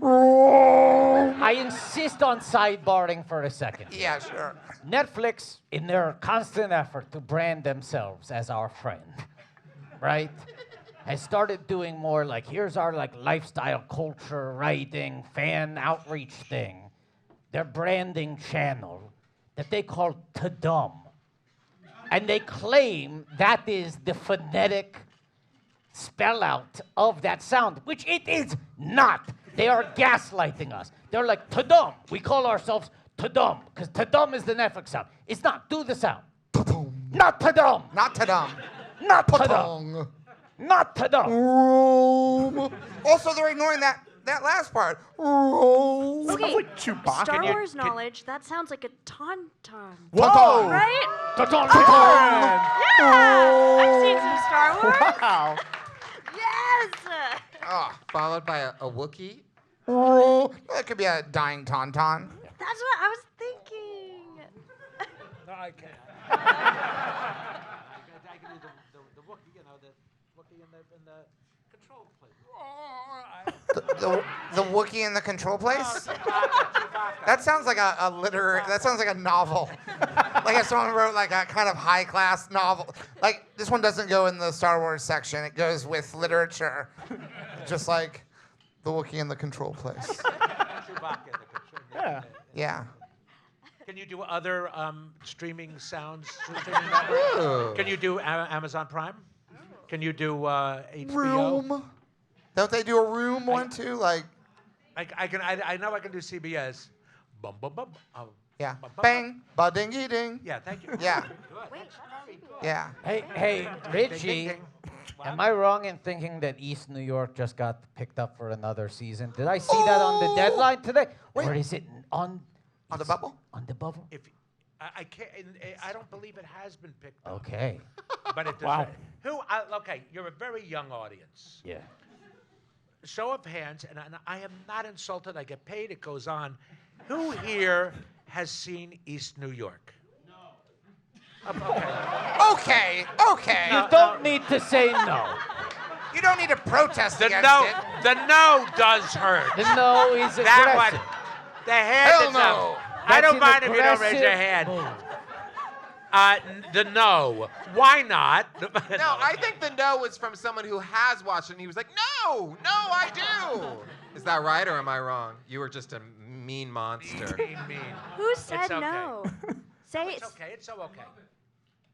Room. I insist on sidebarring for a second. Yeah, sure. Netflix, in their constant effort to brand themselves as our friend, right, has started doing more like, here's our like lifestyle culture writing, fan outreach thing. Their branding channel that they call Tadum. And they claim that is the phonetic spell out of that sound, which it is not. They are gaslighting us. They're like, Tadum. We call ourselves Tadum, because Tadum is the Netflix sound. It's not. Do the sound. Not Tadum. Not Tadum. Not Tadum. Pong. Not Tadum. Room. Also, they're ignoring that last part. Room. Okay, Sounds like Chewbacca. Star you- Wars can- knowledge, that sounds like a tauntaun. Whoa! Right? Tadum. Man. Yeah! I've seen some Star Wars. Wow. Yes! Oh. Followed by a Wookiee. Room. That could be a dying tauntaun. That's what I was thinking. No, I can't. I can do the Wookiee, you know, the Wookiee in the control plate. The Wookiee in the control place? That sounds like a literary, that sounds like a novel. Like if someone wrote like a kind of high class novel. Like this one doesn't go in the Star Wars section, it goes with literature. Just like the Wookiee in the control place. Chewbacca in the control. Yeah. Yeah. Can you do other streaming sounds? Streaming networks? Ooh. Can you do Amazon Prime? Can you do HBO? Room. Don't they do a room one too? Like, I know I can do CBS. Bum bum bum. Oh, yeah. bum, bum, Bang, ba ding ding. Yeah, thank you. Yeah. Good. Wait, Yeah. Hey, Ding, Richie, ding, ding. am I wrong in thinking that East New York just got picked up for another season? Did I see that on the deadline today? Wait. Or is it on On the bubble? on the bubble? If I can't, I don't believe it has been picked up. Okay. But it does. Wow. Okay, you're a very young audience. Yeah. Show of hands, and I am not insulted. I get paid. It goes on. Who here has seen East New York? No. Okay. Okay. You don't need to say no. You don't need to protest The against no, it. the no does hurt. The no is That aggressive. one. The hand Hell is up. no. I That's don't an mind if you don't raise your aggressive hand. move. The no. Why not? No, I think the no was from someone who has watched it, and he was like, no, I do. Is that right, or am I wrong? You were just a mean monster. Mean. Who said It's okay. no? Say It's okay. It's so okay.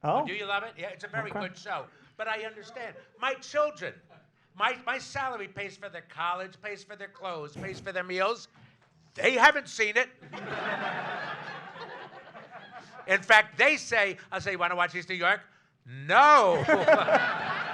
Oh. Do you love it? Yeah, it's a very Okay. good show. But I understand. My children, my salary pays for their college, pays for their clothes, pays for their meals. They haven't seen it. In fact, they say, I'll say, you want to watch East New York? No.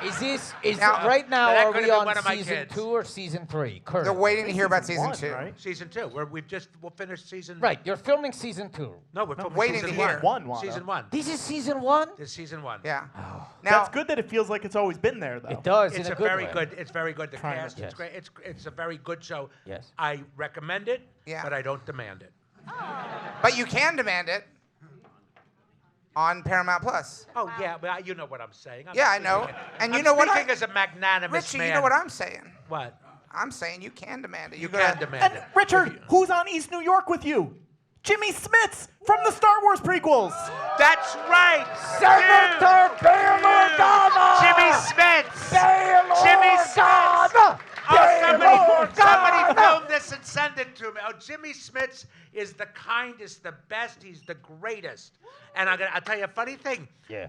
Now- right now? That Are could we have been on one of my season kids. 2 or season 3? They're Currently. waiting to hear about season one, 2. right? Season 2. We'll finish season. Right, you're filming season 2. No, we're filming waiting season to hear. one. One, Watto. Season 1. This is season 1. This is season 1. Yeah. Oh. Now, That's good that it feels like it's always been there, though. It does It's in a a good very way. good. It's very good. The Kind of. cast. Yes. It's great. It's a very good show. Yes. I recommend it. Yeah. But I don't demand it. but you can demand it on Paramount Plus. Oh yeah, but you know what I'm saying. Yeah, I know. And you I'm know what speaking I- as a magnanimous Richie, man. you know what I'm saying? What? I'm saying you can demand it. You gotta- can demand And it. Richard, who's on East New York with you? Jimmy Smits from the Star Wars prequels. That's right. Senator Bail Organa! Jimmy Smits. Bail Jimmy Organa! Smits. Oh, Bail somebody Organa! film this and send it to me. Oh, Jimmy Smits is the kindest, the best. He's the greatest. And I'll tell you a funny thing. Yeah.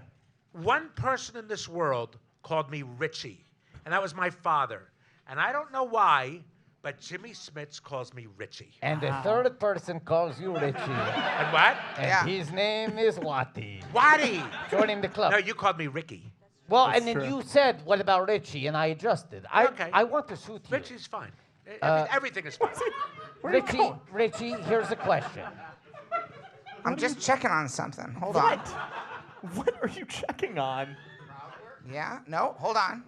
One person in this world called me Richie, and that was my father. And I don't know why, but Jimmy Smits calls me Richie. And the third person calls you Richie. And what? And Yeah. his name is Watty. Waddy. Joining the club. No, you called me Ricky. Well, That's and then true. you said, what about Richie? And I adjusted. Okay. I want to suit you. Richie's fine. Everything is fine. Where are you Richie, going? Richie, here's the question. I'm just checking on something. Hold What? on. What are you checking on? Yeah? No, hold on.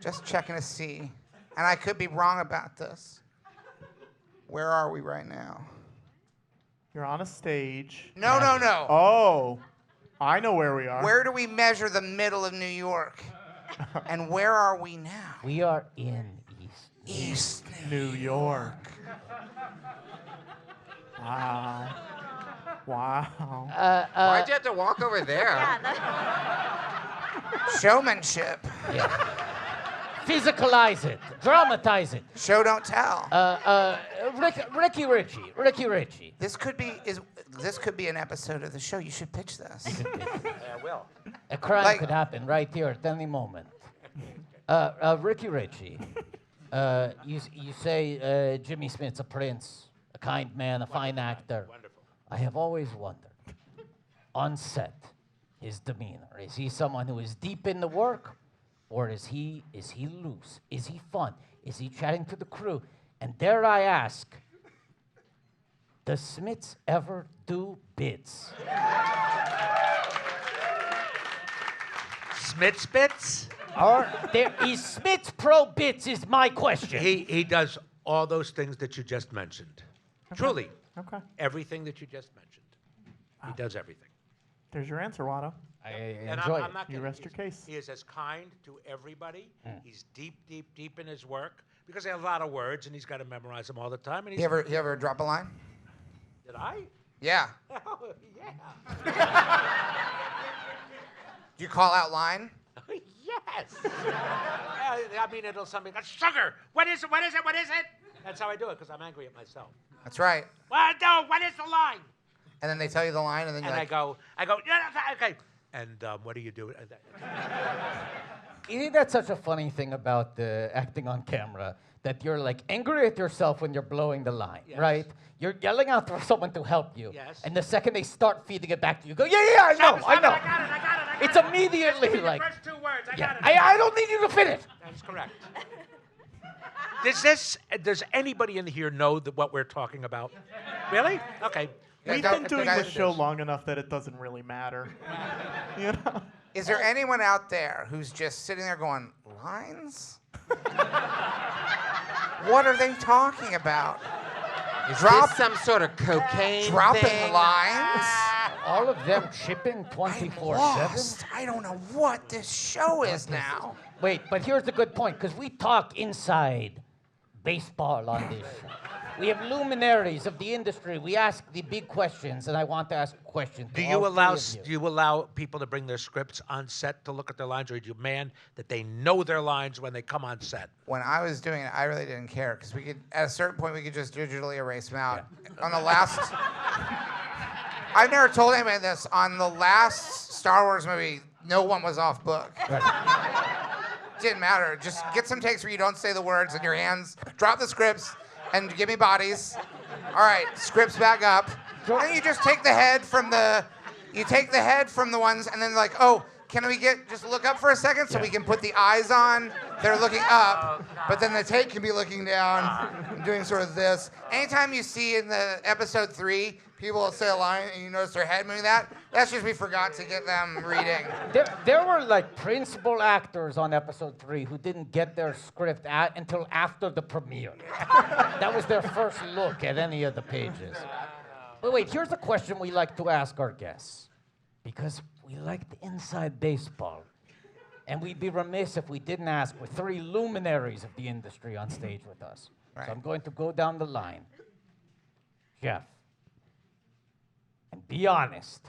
Just checking to see. And I could be wrong about this. Where are we right now? You're on a stage. No, no, no. Oh, I know where we are. Where do we measure the middle of New York? And where are we now? We are in East. East. New York. Wow. Wow. Why'd you have to walk over there? Yeah, Showmanship. Yeah. Physicalize it. Dramatize it. Show don't tell. Ricky Richie. This could be an episode of the show. You should pitch this. I will. A crime Like- could happen right here at any moment. Ricky Richie, you say Jimmy Smith's a prince, a kind man, a fine actor. Wonderful. I have always wondered, on set, his demeanor. Is he someone who is deep in the work, or is he loose? Is he fun? Is he chatting to the crew? And dare I ask, does Smits ever do bits? Smits bits? Or there is Smits pro bits is my question. He does all those things that you just mentioned. Truly. Okay. Everything that you just mentioned. He does everything. There's your answer, Watto. I And enjoy I'm it. not You kidding. rest your case. He is as kind to everybody. He's deep in his work because he has a lot of words and he's got to memorize them all the time. And he's, You ever drop a line? Did I? Yeah. Oh, yeah. Do you call out line? Yes. I mean, it'll something like, sugar. What is it? What is it? What is it? That's how I do it because I'm angry at myself. That's right. Well, no, what is the line? And then they tell you the line, and then you're And like, I go, yeah, okay. And what do you do? Isn't that such a funny thing about acting on camera? That you're like angry at yourself when you're blowing the line, Yes. right? You're yelling out for someone to help you. Yes. And the second they start feeding it back to you, you go, yeah, I know. I got it. It's immediately Just give me like, the first 2 words. I yeah, got it. I don't need you to finish. That's correct. Does anybody in here know what we're talking about? Really? Okay. Yeah, We've don't- been doing guys- this show long enough that it doesn't really matter. You know? is there anyone out there who's just sitting there going, lines? What are they talking about? Is Drop- this some sort of cocaine Dropping thing? lines? All of them chipping I'm 24/7. lost. I don't know what this show is now. Wait, but here's the good point, because we talk inside baseball on this show. We have luminaries of the industry. We ask the big questions, and I want to ask questions. Do to you all allow three of do you allow people to bring their scripts on set to look at their lines, or do you demand that they know their lines when they come on set? When I was doing it, I really didn't care because we could, at a certain point, we could just digitally erase them out. On the last, I've never told anybody this. On the last Star Wars movie, no one was off book. Didn't matter. Just get some takes where you don't say the words in your hands. Drop the scripts and give me bodies. All right, scripts back up. And you just take the head from the, ones, and then like, oh, Can we just look up for a second so we can put the eyes on? They're looking up, but then the tape can be looking down and doing sort of this. Anytime you see in the episode 3, people will say a line and you notice their head moving that's just we forgot to get them reading. There were like principal actors on episode 3 who didn't get their script until after the premiere. That was their first look at any of the pages. But wait, here's a question we like to ask our guests. Because we like the inside baseball. And we'd be remiss if we didn't ask with 3 luminaries of the industry on stage with us. Right. So I'm going to go down the line. Jeff, and be honest,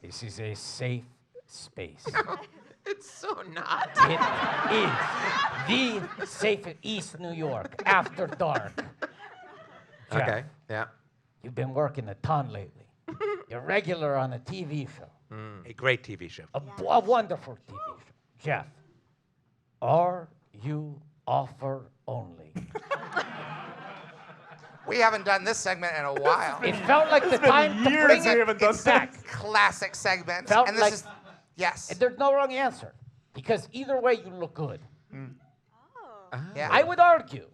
this is a safe space. It's so not. It is the safest East New York after dark. Jeff, Okay, yeah. you've been working a ton lately. You're regular on a TV show. A great TV show. A wonderful TV show. Jeff, are you offer only? We haven't done this segment in a while. It felt like the time to years bring we it haven't done back. Classic segment. Felt and this like- is yes. And there's no wrong answer. Because either way, you look good. Yeah. I would argue.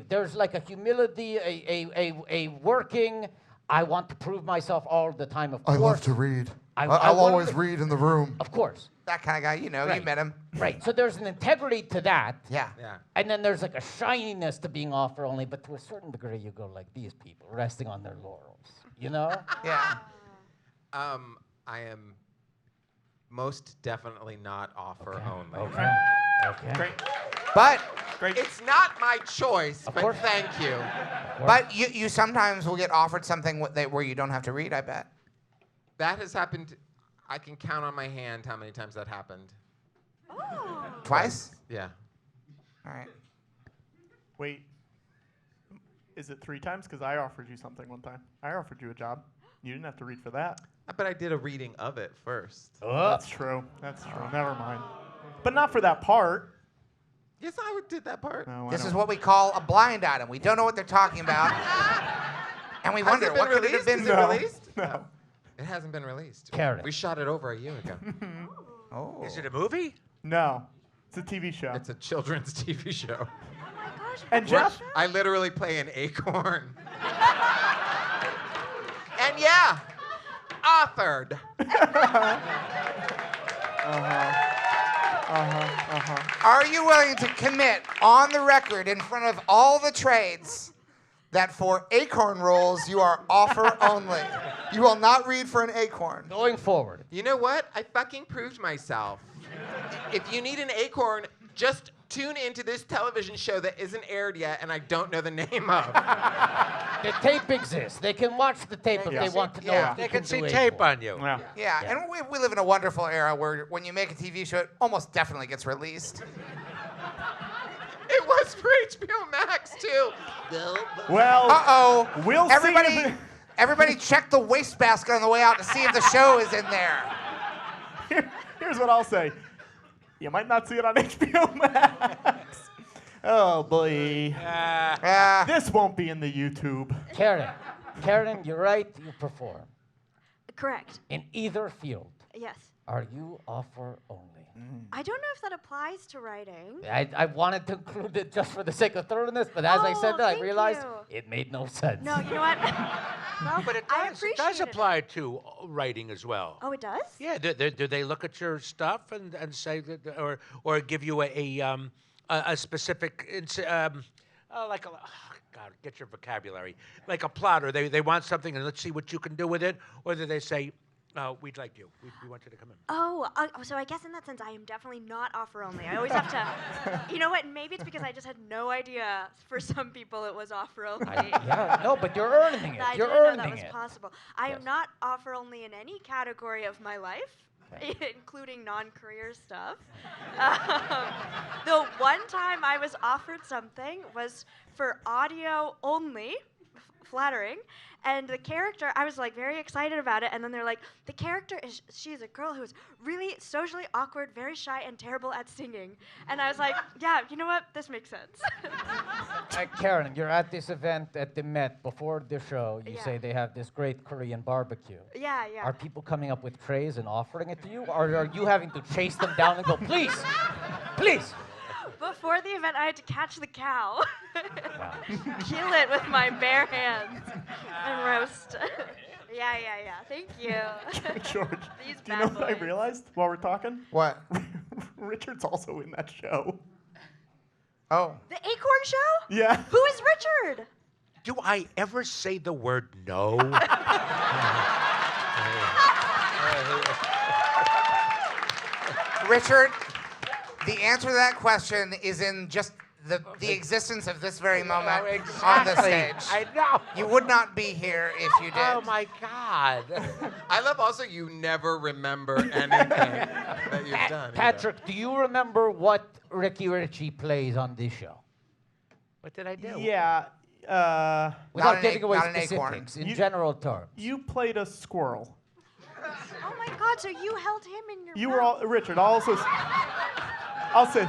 There's like a humility, a working, I want to prove myself all the time, of course. I love to read. I I'll want always to- read in the room. Of course. That kind of guy, you know, you Right. met him. Right. So there's an integrity to that. Yeah. Yeah. And then there's like a shininess to being offer only, but to a certain degree, you go like these people, resting on their laurels. You know? Yeah. I am most definitely not offer only. Okay. Okay. But It's not my choice, but course. thank you. but you sometimes will get offered something where you don't have to read, I bet. That has happened. I can count on my hand how many times that happened. Twice? Yeah. All right. Wait. Is it 3 times? Because I offered you something one time. I offered you a job. You didn't have to read for that. But I did a reading of it first. That's true. That's true. Never mind. But not for that part. Yes, I did that part. No, I This is don't. what we call a blind item. We don't know what they're talking about. And we Has wonder, it been what could it have released? been? Is it released? No. It hasn't been released. Karen. We shot it over a year ago. Oh. Is it a movie? No. It's a TV show. It's a children's TV show. And Jeff? I literally play an acorn. And yeah, authored. Are you willing to commit on the record in front of all the trades that for acorn rolls you are offer only? You will not read for an acorn. Going forward. You know what? I fucking proved myself. If you need an acorn, just tune into this television show that isn't aired yet and I don't know the name of. The tape exists. They can watch the tape if they want to know. Yeah. if you They can do see it tape for. on you. Yeah. Yeah, and we live in a wonderful era where when you make a TV show, it almost definitely gets released. It was for HBO Max too. Well, Uh-oh. We'll see everybody, if it- everybody check the wastebasket on the way out to see if the show is in there. here's what I'll say. You might not see it on HBO Max. Oh, boy. This won't be in the YouTube. Karen, you're right. You perform. Correct. In either field, Yes. are you offer only? I don't know if that applies to writing. I wanted to include it just for the sake of thoroughness, but as I said Oh, that, I thank realized you. it made no sense. No, you know what? Well, But it I does appreciate it. apply to writing as well. Oh, it does? Yeah, do they look at your stuff and say that, or give you a specific like a God, get your vocabulary, like a plot, or they want something and let's see what you can do with it, or do they say, we'd like you, we want you to come in. Oh, so I guess in that sense, I am definitely not offer only. I always have to, you know what? Maybe it's because I just had no idea. For some people, it was offer only. Yeah, no, but you're earning it. I You're didn't know that earning was it. possible. I Yes. am not offer only in any category of my life, including non-career stuff. The one time I was offered something was for audio only, flattering. And the character, I was like very excited about it. And then they're like, the character she's a girl who's really socially awkward, very shy, and terrible at singing. And I was like, yeah, you know what? This makes sense. Karen, you're at this event at the Met before the show. You Yeah. say they have this great Korean barbecue. Yeah, yeah. Are people coming up with trays and offering it to you? Or are you having to chase them down and go, please, please? Before the event, I had to catch the cow, kill it with my bare hands, and roast. Yeah. Thank you. George, These do you know bad what I boys. realized while we're talking? What? Richard's also in that show. Oh. The Acorn Show? Yeah. Who is Richard? Do I ever say the word no? Richard, the answer to that question is in just the existence of this very moment on the stage. I know. You would not be here if you did. Oh my God. I love also you never remember anything that you've done. either. Patrick, do you remember what Ricky Ritchie plays on this show? What did I do? Yeah. Without an giving ac- away not an acorn. specifics, in You- general terms. You played a squirrel. Oh my God, so you held him in your You mouth. were all Richard. I'll say.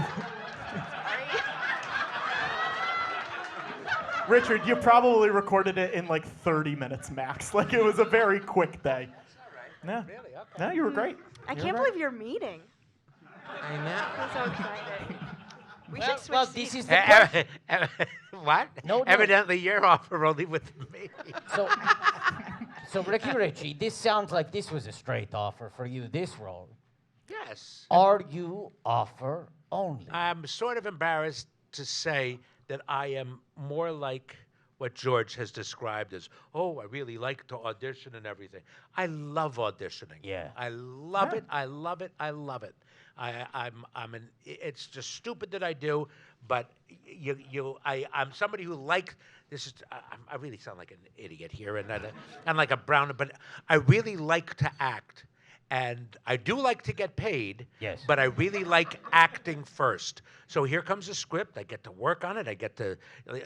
Richard, you probably recorded it in like 30 minutes max. Like it was a very quick day. Yeah. Really? Okay. No, you were great. I You can't were great. believe you're meeting. I know. I'm so excited. We Well, should switch well, seats. this is the question. What? No. Evidently, your offer only with me. So Ricky Ritchie, this sounds like this was a straight offer for you, this role. Yes. Are you offer only? I'm sort of embarrassed to say that I am more like what George has described as, oh, I really like to audition and everything. I love auditioning. Yeah. I love it. I love it. I love it. It's just stupid that I do, but I'm somebody who likes, I really sound like an idiot here and like a brown, but I really like to act. And I do like to get paid, Yes. but I really like acting first. So here comes a script. I get to work on it. I get to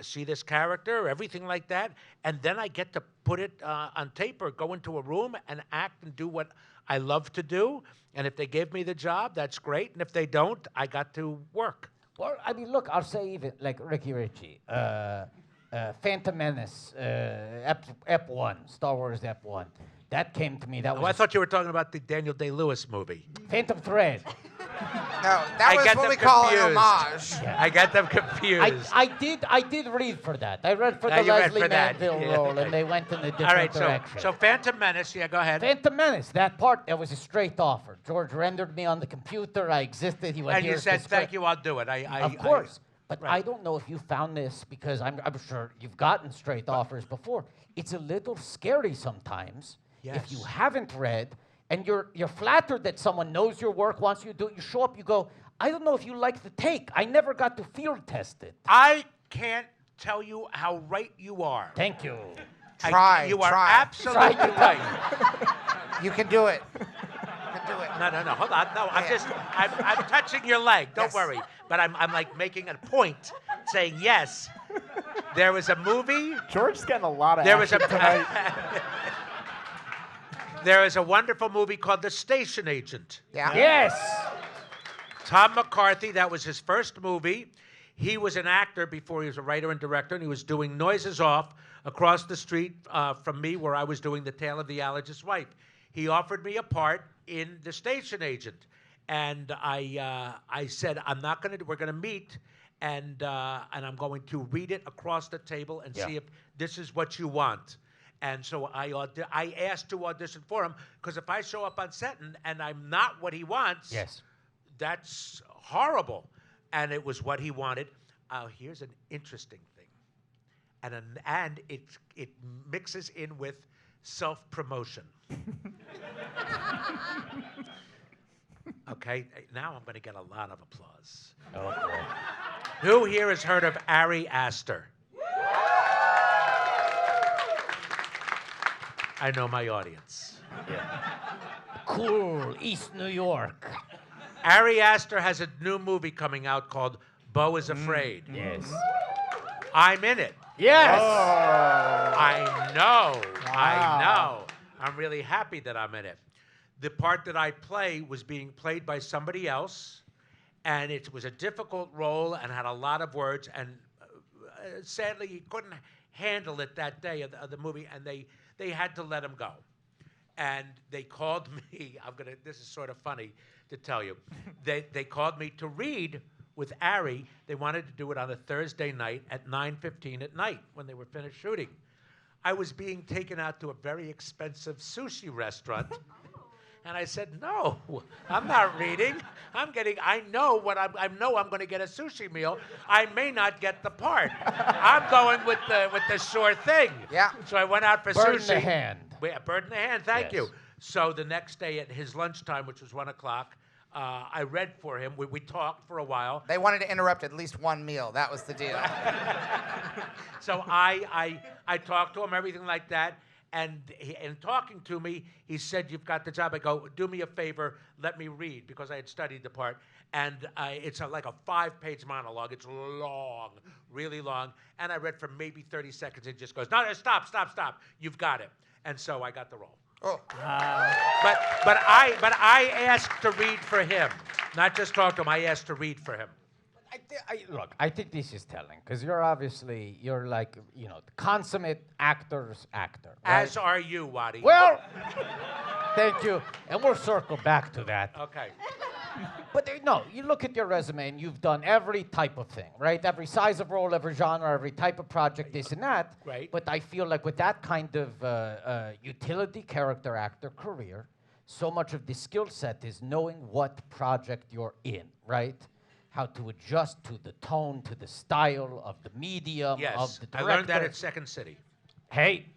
see this character, everything like that. And then I get to put it on tape or go into a room and act and do what I love to do. And if they give me the job, that's great. And if they don't, I got to work. Well, I mean, look, I'll say even like Ricky Ritchie, Phantom Menace, Ep1, Star Wars Ep1. That came to me. That was Oh, I thought you were talking about the Daniel Day-Lewis movie. Phantom Thread. No, that was get what them we call an confused. homage. I got them confused. I did read for that. I read for the you read Leslie for that. Manville Yeah. role, and they went in a different All right, direction. so Phantom Menace, yeah, go ahead. Phantom Menace, that part, that was a straight offer. George rendered me on the computer. I existed. He went, And you "Here's the said, script." thank you, I'll do it. Of course. But right. I don't know if you found this because I'm sure you've gotten straight offers before. It's a little scary sometimes if you Yes. haven't read and you're flattered that someone knows your work, wants you to do it. You show up, you go, I don't know if you like the take. I never got to field test it. I can't tell you how right you are. Thank you. You are Try. absolutely right. You can do it. You can do it. No, hold on. No, I'm touching your leg. Don't Yes. worry. But I'm like making a point, saying yes. There was a movie. George's getting a lot of There was action tonight. There is a wonderful movie called The Station Agent. Yeah. Yes. Tom McCarthy, that was his first movie. He was an actor before he was a writer and director, and he was doing Noises Off across the street from me where I was doing The Tale of the Allergist's Wife. He offered me a part in The Station Agent. And I said, we're going to meet, and I'm going to read it across the table and see if this is what you want. And so I asked to audition for him, because if I show up on set and I'm not what he wants, Yes. that's horrible. And it was what he wanted. Here's an interesting thing. And it mixes in with self-promotion. Okay, now I'm going to get a lot of applause. Oh, boy. Who here has heard of Ari Aster? I know my audience. Cool, East New York. Ari Aster has a new movie coming out called Beau is Afraid. Yes. I'm in it. Yes. I know. I Wow. know. I'm really happy that I'm in it. The part that I play was being played by somebody else, and it was a difficult role and had a lot of words, and sadly he couldn't handle it that day of the movie, and they had to let him go. And they called me. This is sort of funny to tell you. They called me to read with Ari. They wanted to do it on a Thursday night at 9:15 at night when they were finished shooting. I was being taken out to a very expensive sushi restaurant. And I said, no, I'm not reading. I know I'm going to get a sushi meal. I may not get the part. I'm going with the sure thing. Yeah. So I went out for Bird sushi. in the hand. Bird in the hand, thank you. Yes. So the next day at his lunchtime, which was 1 o'clock, I read for him. We talked for a while. They wanted to interrupt at least one meal. That was the deal. So I talked to him, everything like that. And in talking to me, he said, you've got the job. I go, do me a favor, let me read, because I had studied the part. And it's like a 5-page monologue. It's long, really long. And I read for maybe 30 seconds. It just goes, no, stop. You've got it. And so I got the role. Oh. But I asked to read for him, not just talk to him. I asked to read for him. Look, I think this is telling, because you're like, the consummate actor's actor. Right? As are you, Waddy. Well, thank you. And we'll circle back to that. Okay. But no, you look at your resume and you've done every type of thing, right? Every size of role, every genre, every type of project, this and that. Right. But I feel like with that kind of utility character actor career, so much of the skill set is knowing what project you're in, right? How to adjust to the tone, to the style of the medium, of Yes, the I director. learned that at Second City. Hey.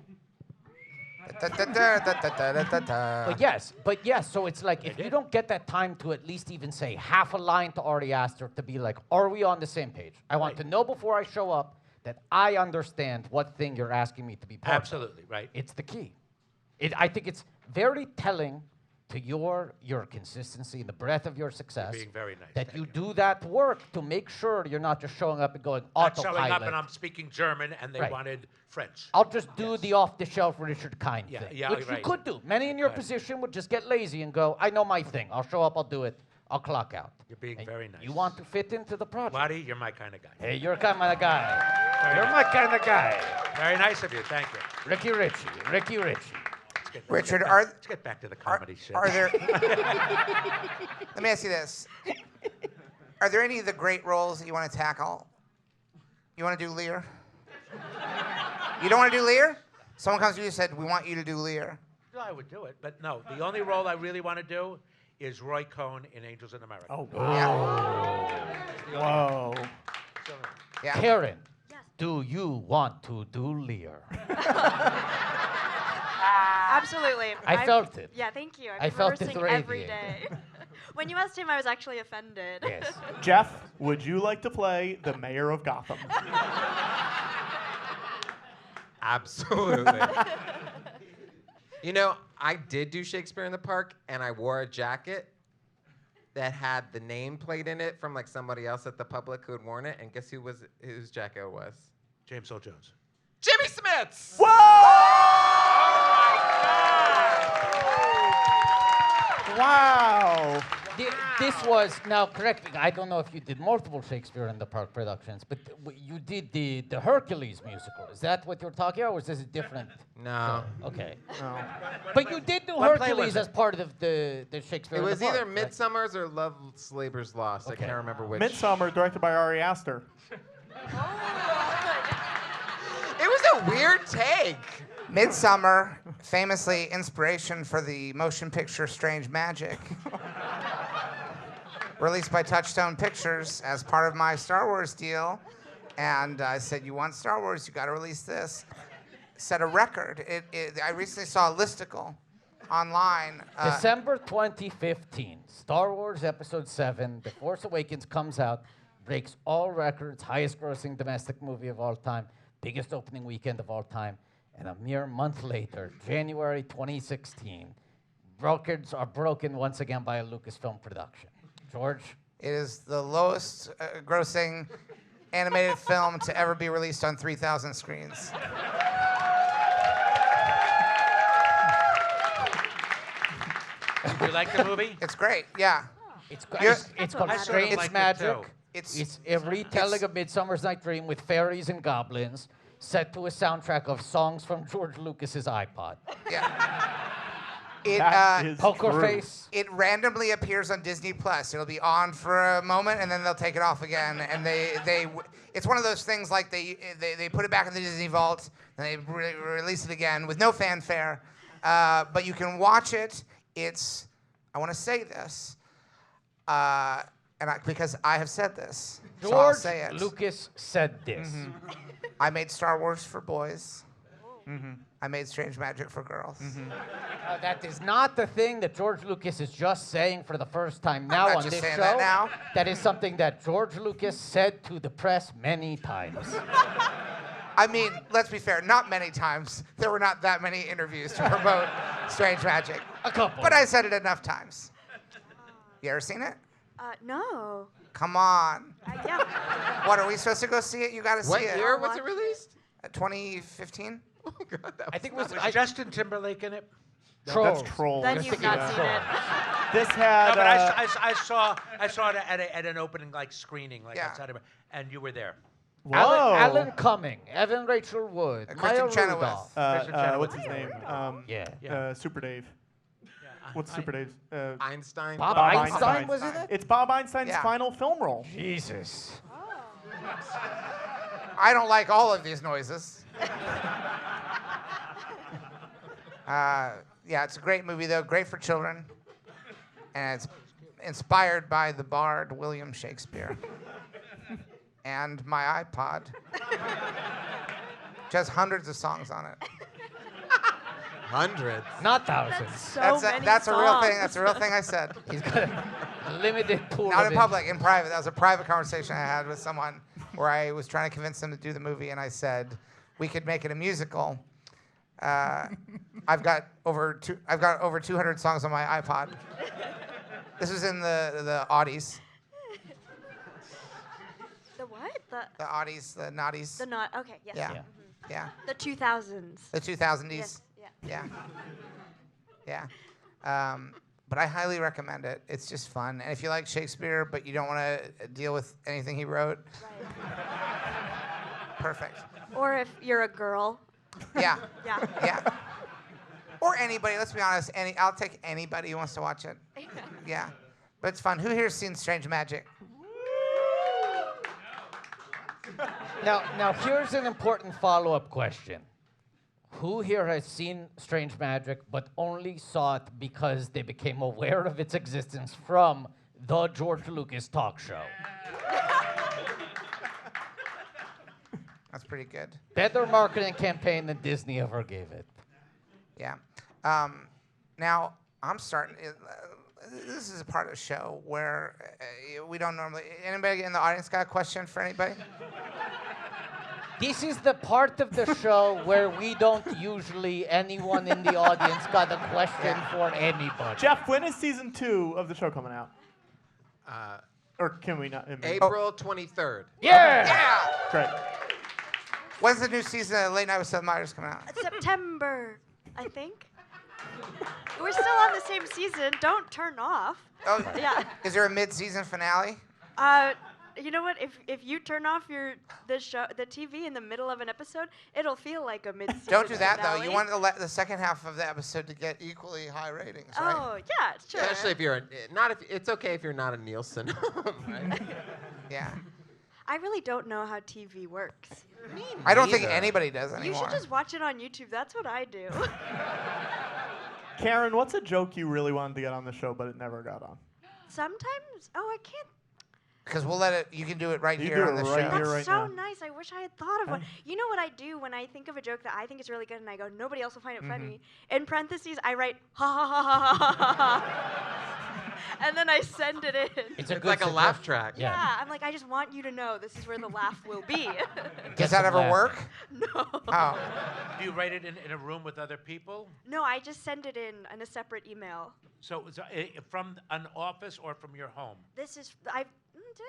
But yes, so it's like if you don't get that time to at least even say half a line to Ari Aster to be like, are we on the same page? I want to know before I show up that I understand what thing you're asking me to be part of. Absolutely, right. It's the key. I think it's very telling to your consistency and the breadth of your success. Being very nice. That Thank you do that work to make sure you're not just showing up and going Not autopilot. showing up and I'm speaking German and they Right. wanted French. I'll just do the off-the-shelf Richard Kind Yeah, thing, yeah, which right. you could do. Many in your Right. position would just get lazy and go, I know my thing. I'll show up, I'll do it, I'll clock out. You're being And very nice. You want to fit into the project. Waddy, you're my kind of guy. Hey, you're kind of guy. Very You're nice. my kind of guy. Very nice of you, thank you. Ricky Ritchie. Richard, Let's get back to the comedy shit. Are there? Let me ask you this: are there any of the great roles that you want to tackle? You want to do Lear? You don't want to do Lear? Someone comes to you and said, "We want you to do Lear." No, I would do it, but no. The only role I really want to do is Roy Cohn in Angels in America. Oh, Yeah. whoa. So, Yeah. Karen, Yes. do you want to do Lear? Absolutely. I felt it. Yeah, thank you. I I've been felt it rehearsing every radiate. day. When you asked him, I was actually offended. Yes. Jeff, would you like to play the mayor of Gotham? Absolutely. You know, I did do Shakespeare in the Park, and I wore a jacket that had the name plate in it from like somebody else at the public who had worn it, and guess whose jacket it was? James Earl Jones. Jimmy Smith's. Wow. This was, now correct me, I don't know if you did multiple Shakespeare in the Park productions, but you did the Hercules musical. Is that what you're talking about, or is this a different? No. Okay. No. But you did do What play Hercules was it? as part of the Shakespeare It in the was Park. either right? Midsummer's or Love Labor's Lost. Okay. I can't remember which. Midsummer, directed by Ari Aster. It was a weird take. Midsummer, famously inspiration for the motion picture Strange Magic. Released by Touchstone Pictures as part of my Star Wars deal. And I said, you want Star Wars, you got to release this. Set a record. I recently saw a listicle online. December 2015, Star Wars Episode 7, The Force Awakens comes out, breaks all records, highest grossing domestic movie of all time, biggest opening weekend of all time. And a mere month later, January 2016, records are broken once again by a Lucasfilm production. George? It is the lowest grossing animated film to ever be released on 3,000 screens. You like the movie? It's great, yeah. It's That's called what Strange matters. I sort of like it, Magic. too. It's a retelling of Midsummer's Night Dream with fairies and goblins, set to a soundtrack of songs from George Lucas's iPod. yeah. It That is Poker true. Face. it randomly appears on Disney Plus. It'll be on for a moment and then they'll take it off again. And it's one of those things like they put it back in the Disney vault and they release it again with no fanfare. But you can watch it. I want to say this, because I have said this, so I'll George say it. Lucas said this. I made Star Wars for boys. I made Strange Magic for girls. That is not the thing that George Lucas is just saying for the first time now not on just this saying show. that now. That is something that George Lucas said to the press many times. I mean, let's be fair, not many times. There were not that many interviews to promote Strange Magic. A couple. But I said it enough times. You ever seen it? No. Come on. Yeah. What, are we supposed to go see it? You gotta see What it. year was it released? 2015? Oh my God, that I think it Was was Justin Timberlake in it? Trolls. That's Trolls. Then Yes, you've it not is. seen it. This had. No, but I saw it at an opening like screening like Yeah. outside of it, and you were there. Whoa. Alan Cumming, Evan Rachel Wood, Kristen Maya Chenoweth. Rudolph. Kristen Chenoweth. What's his name? Yeah. Super Dave. What's I- Super Dave's? Einstein. Bob Bob Einstein Einstein. was in it? It's Bob Einstein's Yeah. final film role. Jesus. I don't like all of these noises. Yeah, it's a great movie, though. Great for children. And it's inspired by the bard William Shakespeare. And my iPod. Which has hundreds of songs on it. Hundreds. Not thousands. That's a real thing. songs. That's a real thing I said. He's got a limited pool Not of in public, in private. That was a private conversation I had with someone where I was trying to convince them to do the movie, and I said we could make it a musical. I've got over 200 songs on my iPod. This was in the Audis, The what? the Audis, the naughties. The not. Okay. Yes. Yeah. Yeah. Yeah. The 2000s. The 2000s. Yes. Yeah. Yeah. Yeah. But I highly recommend it. It's just fun. And if you like Shakespeare, but you don't want to deal with anything he wrote, Right. perfect. Or if you're a girl. Yeah. Yeah. Yeah. Or anybody. Let's be honest. I'll take anybody who wants to watch it. Yeah. But it's fun. Who here's seen Strange Magic? Now here's an important follow-up question. Who here has seen Strange Magic but only saw it because they became aware of its existence from the George Lucas talk show? That's pretty good. Better marketing campaign than Disney ever gave it. Yeah. Now, I'm starting. This is a part of the show where we don't normally. Anybody in the audience got a question for anybody? This is the part of the show where we don't usually, anyone in the audience got a question for anybody. Jeff, when is season 2 of the show coming out? Or can we not? April 23rd. Yeah! Yeah. Great. When's the new season of Late Night with Seth Meyers coming out? September, I think. We're still on the same season. Don't turn off. Oh, Yeah. Is there a mid-season finale? You know what? If you turn off the TV in the middle of an episode, it'll feel like a mid-season Don't do that though. finale. You want the second half of the episode to get equally high ratings, right? Oh yeah, sure. Especially if you're it's okay if you're not a Nielsen. Right? Yeah. I really don't know how TV works. I don't think neither. anybody does You anymore. should just watch it on YouTube. That's what I do. Karen, what's a joke you really wanted to get on the show but it never got on? Sometimes, I can't. Because we'll let it. You can do it right You here do on it the right show. here. That's right so now. nice. I wish I had thought of one. You know what I do when I think of a joke that I think is really good and I go, nobody else will find it funny? In parentheses, I write, ha ha ha ha ha ha ha. And then I send it in. It's It's like a laugh track. Yeah. Yeah, I'm like, I just want you to know this is where the laugh will be. Does that ever laugh. work? No. Oh. Do you write it in a room with other people? No, I just send it in a separate email. From an office or from your home? This is did I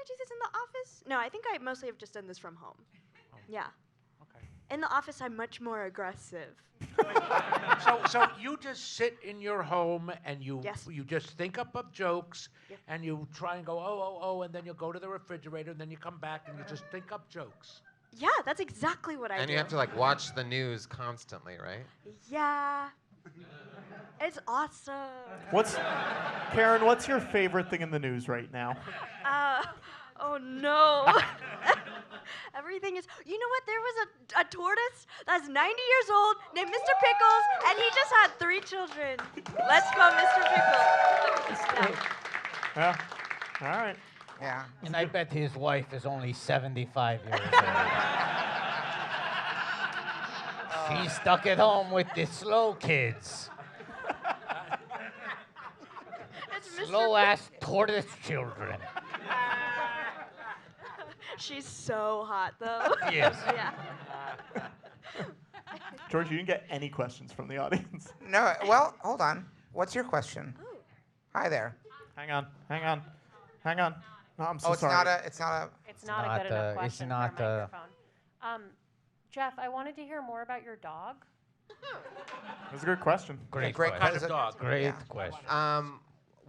do this in the office? No, I think I mostly have just done this from home. Yeah. Okay. In the office, I'm much more aggressive. So you just sit in your home and you Yes. you just think up of jokes Yep. and you try and go oh, and then you go to the refrigerator and then you come back and you just think up jokes. Yeah, that's exactly what I do. And you have to like watch the news constantly, right? Yeah. It's awesome. Karen, what's your favorite thing in the news right now? Oh no. Everything is. You know what? There was a tortoise that's 90 years old named Mr. Pickles, and he just had 3 children. Let's go, Mr. Pickles. Yeah. All right. Yeah. And I bet his wife is only 75 years old. She's stuck at home with the slow kids. It's Mr. Slow-ass tortoise children. She's so hot, though. Yes. Yeah. George, you didn't get any questions from the audience. No. Well, hold on. What's your question? Ooh. Hi there. Hang on. No, I'm so Oh, it's sorry. not a. It's not a. It's not a not, good enough it's question not, for a microphone. Jeff, I wanted to hear more about your dog. It was a good question. Great Great question. Kind question. of dog. Great Yeah. question.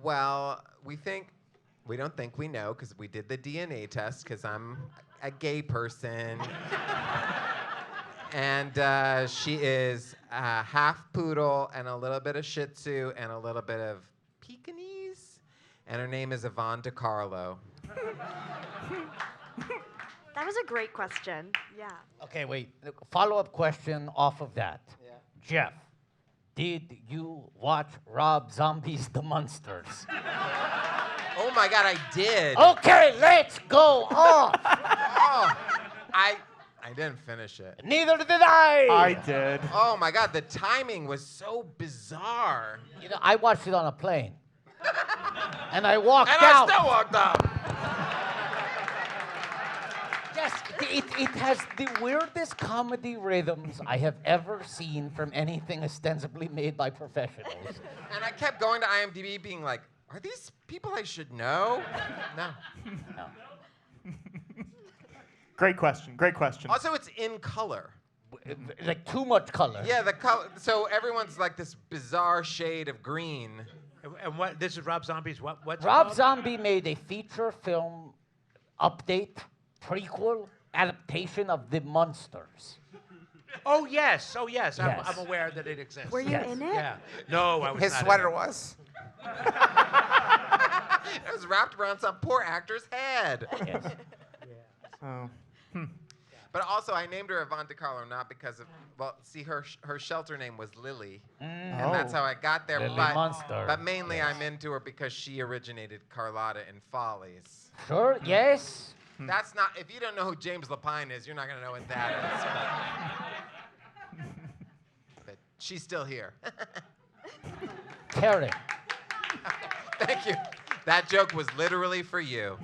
Well, we don't think we know because we did the DNA test because I'm a gay person. And she is half poodle and a little bit of Shih Tzu and a little bit of Pekingese. And her name is Yvonne DiCarlo. That was a great question. Yeah. Okay, wait. Follow-up question off of that. Yeah. Jeff, did you watch Rob Zombie's The Munsters? Oh my God, I did. Okay, let's go on. Oh, I didn't finish it. Neither did I. I did. Oh my God, the timing was so bizarre. You know, I watched it on a plane. And I walked And out. I still walked out. Yes, it has the weirdest comedy rhythms I have ever seen from anything ostensibly made by professionals. And I kept going to IMDb being like, are these people I should know? No. No. Great question. Also, it's in color. Like too much color. Yeah, the color. So everyone's like this bizarre shade of green. And what? This is Rob Zombie's what? What's it Rob called? Zombie made a feature film update, prequel, adaptation of The Munsters. Oh yes. Yes. I'm aware that it exists. Were you Yes. in it? Yeah. No, I was His not in sweater it. was. It was wrapped around some poor actor's head. Yes. Oh. But also, I named her Yvonne DiCarlo not because of, well, see, her shelter name was Lily. And that's how I got there. Lily but, Munster. but mainly I'm into her because she originated Carlotta in Follies. Sure, yes. That's not, if you don't know who James Lapine is, you're not going to know what that is. But she's still here. Karen, Thank you. That joke was literally for you.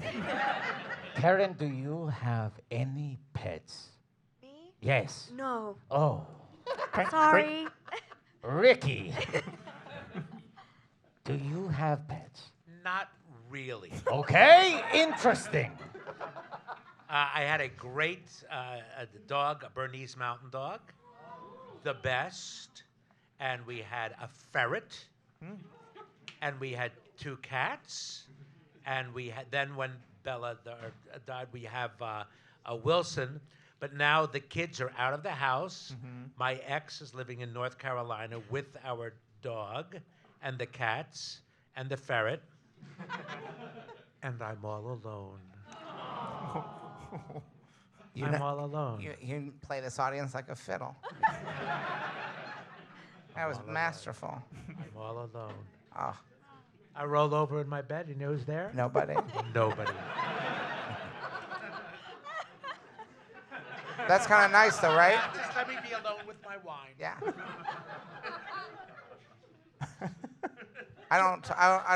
Karen, do you have any pets? Me? Yes. No. Oh, Sorry. Ricky. Do you have pets? Not really. Okay, interesting. I had a great dog, a Bernese Mountain Dog, the best, and we had a ferret, and we had 2 cats, and we had then when Bella died, we have a Wilson. But now the kids are out of the house. My ex is living in North Carolina with our dog, and the cats, and the ferret, and I'm all alone. I'm all alone. You play this audience like a fiddle. That was masterful. I'm all alone. Oh, I roll over in my bed. You know who's there? nobody. Nobody. That's kind of nice, though, right? Just let me be alone with my wine. Yeah. I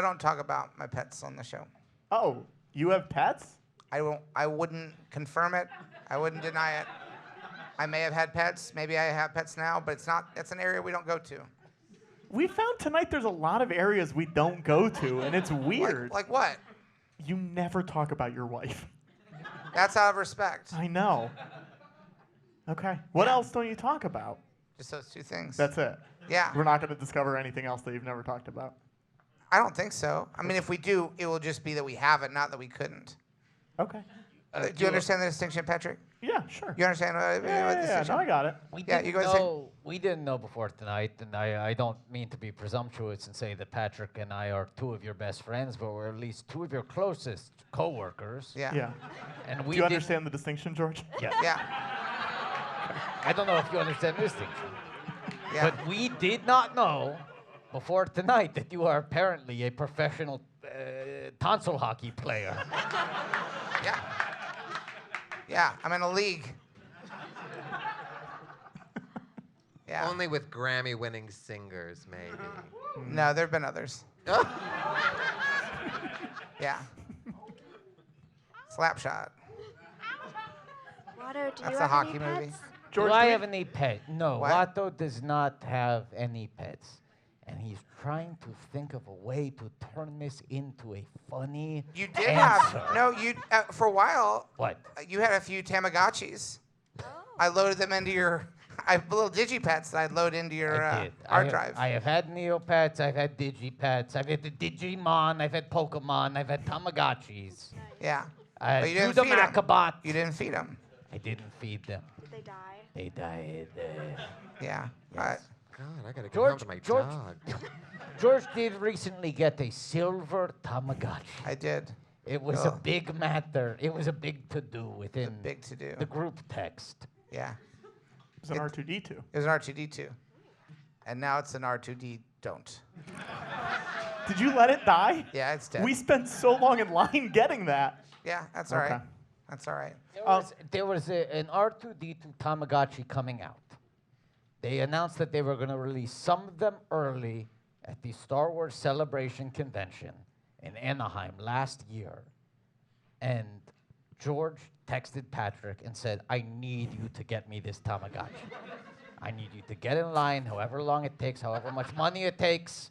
don't talk about my pets on the show. Oh, you have pets? I wouldn't confirm it. I wouldn't deny it. I may have had pets. Maybe I have pets now, but it's not. That's an area we don't go to. We found tonight there's a lot of areas we don't go to, and it's weird. Like what? You never talk about your wife. That's out of respect. I know. Okay. What else don't you talk about? Just those two things. That's it. Yeah. We're not going to discover anything else that you've never talked about. I don't think so. I mean, if we do, it will just be that we haven't, not that we couldn't. Okay. Do you understand the distinction, Patrick? Yeah, sure. You understand what the Yeah, distinction? no, I got it. We didn't know before tonight, and I don't mean to be presumptuous and say that Patrick and I are two of your best friends, but we're at least two of your closest co-workers. Yeah. Yeah. And Do we you didn't- understand the distinction, George? Yeah. Yeah. I don't know if you understand this thing. Yeah. But we did not know before tonight that you are apparently a professional tonsil hockey player. Yeah. Yeah. I'm in a league. Yeah. Only with Grammy-winning singers, maybe. No, there have been others. Yeah. Slapshot. Watto, do That's you a have hockey any movie. pets? George, do I do we- have any pet? No, What? Watto does not have any pets. And he's trying to think of a way to turn this into a funny You did answer. have you for a while. What? You had a few Tamagotchis. Oh. I loaded them into your. I have little digipets that I'd load into your I did. hard drive. I have had Neopets, I've had Digipets, I've had the Digimon, I've had Pokemon, I've had Tamagotchis. Yeah. I But you had didn't feed 'em. Macabot. You didn't feed them. I didn't feed them. Did they die? They died. Yeah. Right. God, I gotta get George- home to my George- dog. George did recently get a silver Tamagotchi. I did. It was a Ugh. big matter. It was a big to-do within Big to do. the group text. Yeah. It's an R2D2. It was an R2D2. And now it's an R2D don't. Did you let it die? Yeah, it's dead. We spent so long in line getting that. Yeah, that's all right. Okay. That's all right. There was an R2D2 Tamagotchi coming out. They announced that they were going to release some of them early at the Star Wars Celebration Convention in Anaheim last year. And George texted Patrick and said, I need you to get me this Tamagotchi. I need you to get in line, however long it takes, however much money it takes,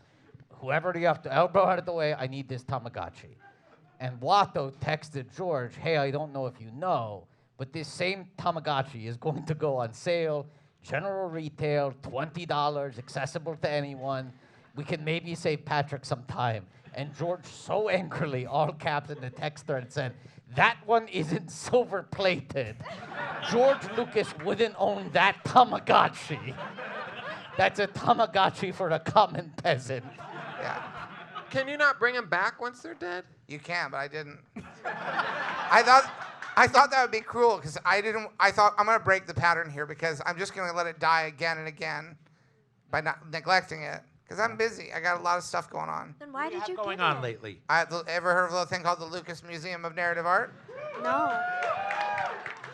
whoever you have to elbow out of the way, I need this Tamagotchi. And Watto texted George, hey, I don't know if you know, but this same Tamagotchi is going to go on sale, general retail, $20, accessible to anyone. We can maybe save Patrick some time. And George so angrily, all caps in the text thread, said, that one isn't silver plated. George Lucas wouldn't own that Tamagotchi. That's a Tamagotchi for the common peasant. Yeah. Can you not bring them back once they're dead? You can, but I didn't. I thought that would be cruel because I thought I'm gonna break the pattern here because I'm just gonna let it die again and again by not neglecting it because I'm busy. I got a lot of stuff going on. Then why did What's you going give on it? lately? Ever heard of a little thing called the Lucas Museum of Narrative Art? No.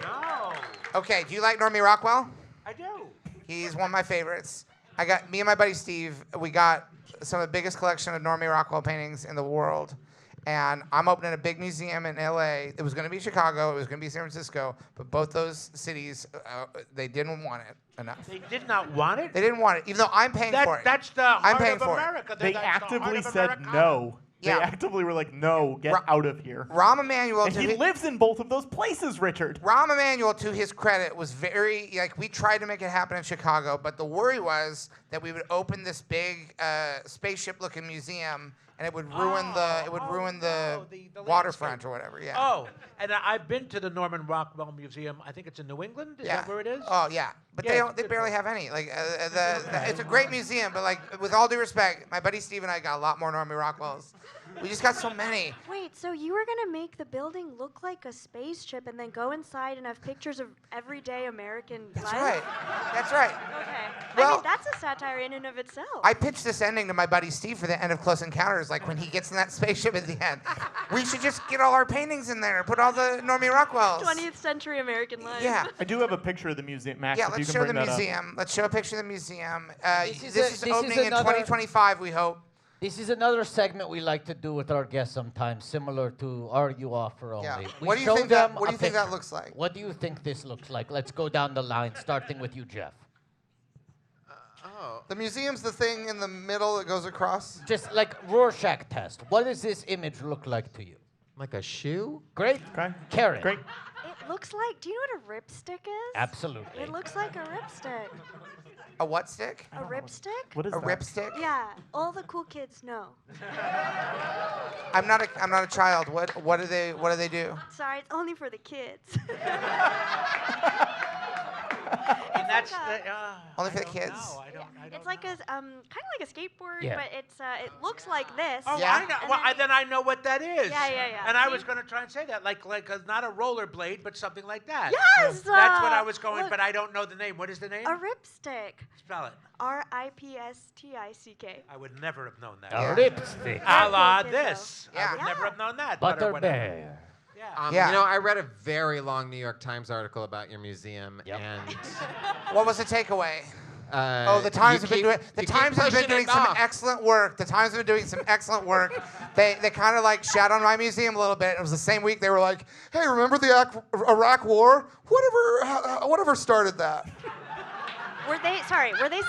No, Okay, do you like Normie Rockwell? I do. He's one of my favorites. Me and my buddy Steve, we got some of the biggest collection of Normie Rockwell paintings in the world. And I'm opening a big museum in LA. It was going to be Chicago. It was going to be San Francisco. But both those cities, they didn't want it enough. They did not want it. They didn't want it, even though I'm paying for it. That's the I'm heart paying of for it. America. They That's the heart actively of said Americana. no. Yeah. They actively were like, no, get out of here. Rahm Emanuel, And he lives in both of those places, Richard. Rahm Emanuel, to his credit, was very we tried to make it happen in Chicago, but the worry was that we would open this big spaceship-looking museum, and it would ruin the waterfront or whatever. Yeah. Oh, and I've been to the Norman Rockwell Museum. I think it's in New England. Is Yeah. that where it is? Oh yeah, but Yeah, they it's don't. They good barely for- have any. It's a great museum, but with all due respect, my buddy Steve and I got a lot more Normie Rockwells. We just got so many. Wait, so you were gonna make the building look like a spaceship and then go inside and have pictures of everyday American That's life? right. That's right. Okay. I Well- mean, that's a satire in and of itself. I pitched this ending to my buddy Steve for the end of Close Encounters, like when he gets in that spaceship at the end. We should just get all our paintings in there, put all the Normie Rockwells. 20th century American life. Yeah. I do have a picture of the museum, Max. Yeah, if you let's can show the bring that up. museum. Let's show a picture of the museum. This This is is opening in another- 2025, we hope. This is another segment we like to do with our guests sometimes, similar to Are You Offer Only. Yeah. We What do you show think that? them What do a you think that picture. looks like? What do you think this looks like? Let's go down the line, starting with you, Jeff. Oh. The museum's the thing in the middle that goes across. Just like Rorschach test. What does this image look like to you? Like a shoe? Great. Okay. Karen. Great. It looks like. Do you know what a ripstick is? Absolutely. It looks like a ripstick. A what stick? A ripstick? What is A that? ripstick? Yeah, all the cool kids know. I'm not a child. What do they do? Sorry, it's only for the kids. And that's like Only for I the don't kids? know, I don't It's know. like a kind of like a skateboard, Yeah. but it looks like this. Oh, Yeah. I know. And Well, then- then I know what that is. Yeah. And I See? was going to try and say that, like not a rollerblade, but something like that. Yes. That's what I was going, look, but I don't know the name. What is the name? a ripstick. Spell it. RIPSTICK. I would never have known that. A lipstick. A la Very cool kid, this. Yeah. I would never have known that. Butter or whatever. bear. Yeah. Yeah. You know, I read a very long New York Times article about your museum, Yep. and What was the takeaway? oh, The Times have been doing. The Times has been doing some excellent. excellent work. The Times have been doing some excellent work. They kind of like shat on my museum a little bit. It was the same week they were like, "Hey, remember the Iraq War? Whatever started that?" Were they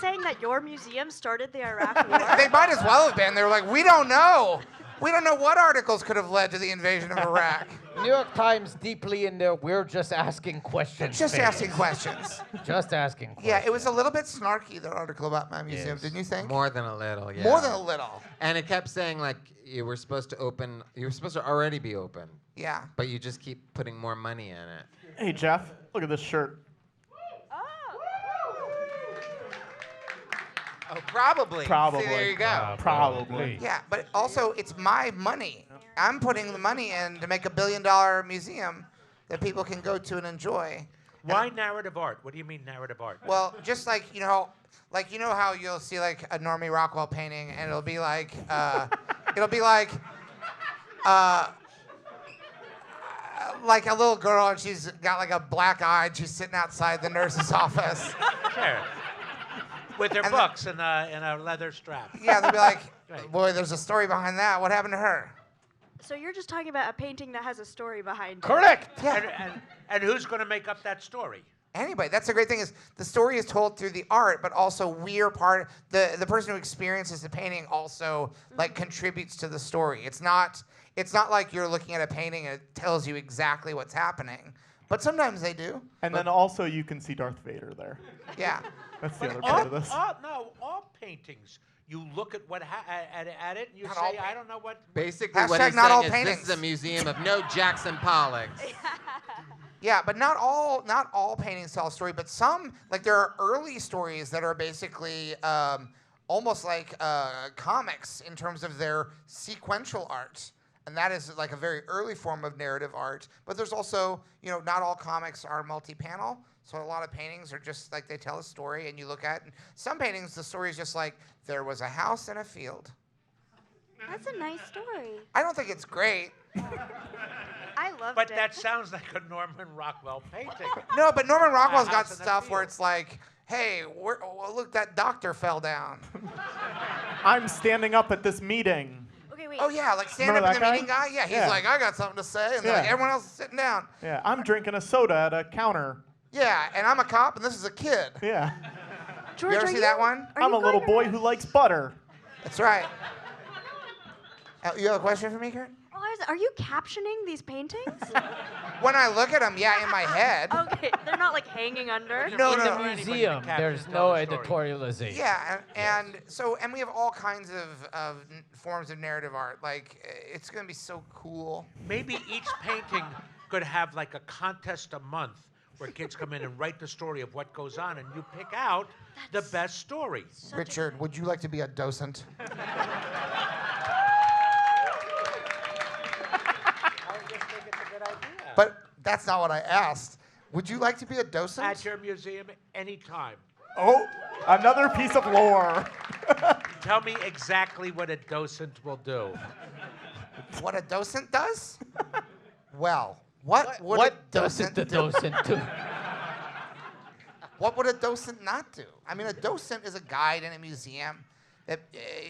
saying that your museum started the Iraq War? They might as well have been. They were like, "We don't know. We don't know what articles could have led to the invasion of Iraq." New York Times deeply in there. We're just asking questions. Just fans. asking questions. Just asking questions. Yeah, it was a little bit snarky, that article about my museum, Yes. didn't you think? More than a little, yeah. More than a little. And it kept saying like you were supposed to already be open, Yeah. but you just keep putting more money in it. Hey, Jeff, look at this shirt. Oh, probably. Probably. See, there you go. Probably. Yeah, but also it's my money. I'm putting the money in to make $1 billion museum that people can go to and enjoy. Why narrative art? What do you mean narrative art? Well, just like how you'll see like a Normie Rockwell painting, and it'll be like a little girl, and she's got like a black eye, and she's sitting outside the nurse's office. Sure. With their And books and a leather strap. Yeah, they'll be like, Right. "Boy, there's a story behind that. What happened to her?" So you're just talking about a painting that has a story behind it. Correct. Yeah. And who's going to make up that story? Anybody. That's the great thing, is the story is told through the art, but also we're part. The person who experiences the painting also like contributes to the story. It's not like you're looking at a painting and it tells you exactly what's happening. But sometimes they do. And then also you can see Darth Vader there. Yeah. That's the other All, part of this. all paintings. You look at at it and you Not say, all I don't know what. Basically, what Hashtag he's not all saying is this is a paintings. museum of no Jackson Pollocks. Yeah, but not all paintings tell a story, but some, like there are early stories that are basically almost like comics in terms of their sequential art. And that is like a very early form of narrative art. But there's also, not all comics are multi-panel. So a lot of paintings are just like they tell a story, and you look at it. Some paintings, the story is just like, there was a house and a field. That's a nice story. I don't think it's great. I loved But it. that sounds like a Norman Rockwell painting. No, but Norman Rockwell's got house and a stuff where field. it's like, hey, look, that doctor fell down. I'm standing up at this meeting. Okay, wait. Oh yeah, like stand Remember up in the that meeting guy. Yeah, he's Yeah. like, I got something to say, and then Yeah. like everyone else is sitting down. Yeah, I'm drinking a soda at a counter. Yeah, and I'm a cop, and this is a kid. Yeah. George, You ever are see that one? are I'm you a little going boy around- who likes butter. That's right. You have a question for me, Kurt? Oh, are you captioning these paintings? When I look at them, yeah, in my head. Okay, they're not like hanging under. No, In no, the no. anybody to museum, capture there's and no tell the story. editorialization. Yeah, and we have all kinds of forms of narrative art. Like, it's gonna be so cool. Maybe each painting could have like a contest a month where kids come in and write the story of what goes on, and you pick out the best story. Richard, would you like to be a docent? I just think it's a good idea. But that's not what I asked. Would you like to be a docent? At your museum, anytime. Oh, another piece of lore. Tell me exactly what a docent will do. What a docent does? Well, what would a What doesn't docent the do? docent do? What would a docent not do? I mean, a docent is a guide in a museum that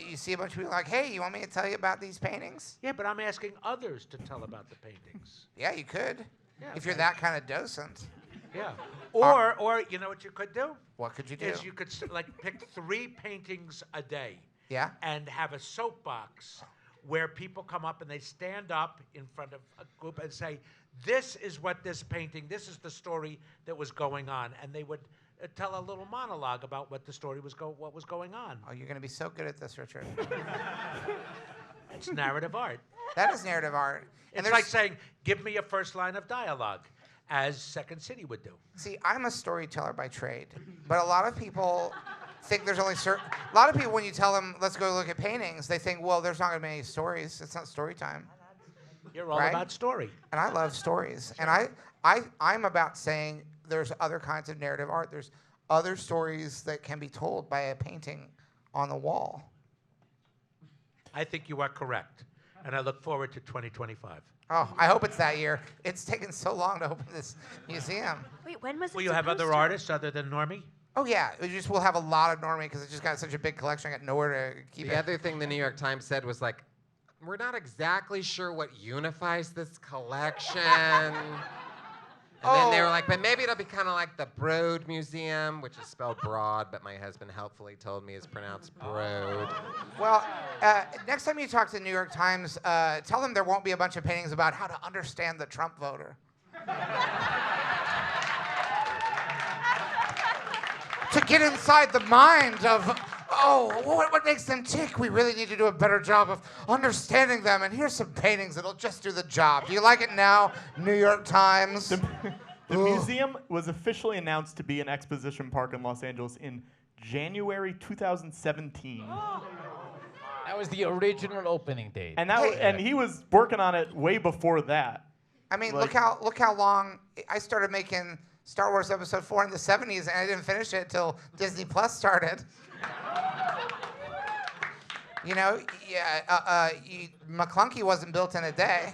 you see a bunch of people like, hey, you want me to tell you about these paintings? Yeah, but I'm asking others to tell about the paintings. Yeah, you could. Yeah, If you're okay. that kind of docent. Yeah. Or you know what you could do? What could you do? Is you could like pick 3 paintings a day. Yeah. And have a soapbox where people come up and they stand up in front of a group and say, this is what this painting, this is the story that was going on. And they would tell a little monologue about what the story was what was going on. Oh, you're going to be so good at this, Richard. It's narrative art. That is narrative art. And It's like saying, give me a first line of dialogue, as Second City would do. See, I'm a storyteller by trade, but a lot of people think there's only certain. A lot of people, when you tell them, let's go look at paintings, they think, well, there's not going to be any stories. It's not story time. You're all Right? about story. And I love stories. And I'm about saying there's other kinds of narrative art. There's other stories that can be told by a painting on the wall. I think you are correct. And I look forward to 2025. Oh, I hope it's that year. It's taken so long to open this museum. Wait, when was it Will you have other supposed to- artists other than Normie? Oh yeah, we'll have a lot of Normie because it's just got such a big collection. I got nowhere to keep The it. other thing the New York Times said was like, we're not exactly sure what unifies this collection. And then they were like, but maybe it'll be kind of like the Broad Museum, which is spelled broad, but my husband helpfully told me is pronounced Broad. Well, next time you talk to the New York Times, tell them there won't be a bunch of paintings about how to understand the Trump voter. To get inside the mind of, what makes them tick? We really need to do a better job of understanding them. And here's some paintings that'll just do the job. Do you like it now, New York Times? The museum was officially announced to be an exposition park in Los Angeles in January 2017. That was the original opening date. And and he was working on it way before that. I mean, Like- look how long I started making Star Wars Episode 4 in the 70s, and I didn't finish it till Disney Plus started. You know, McClunky wasn't built in a day.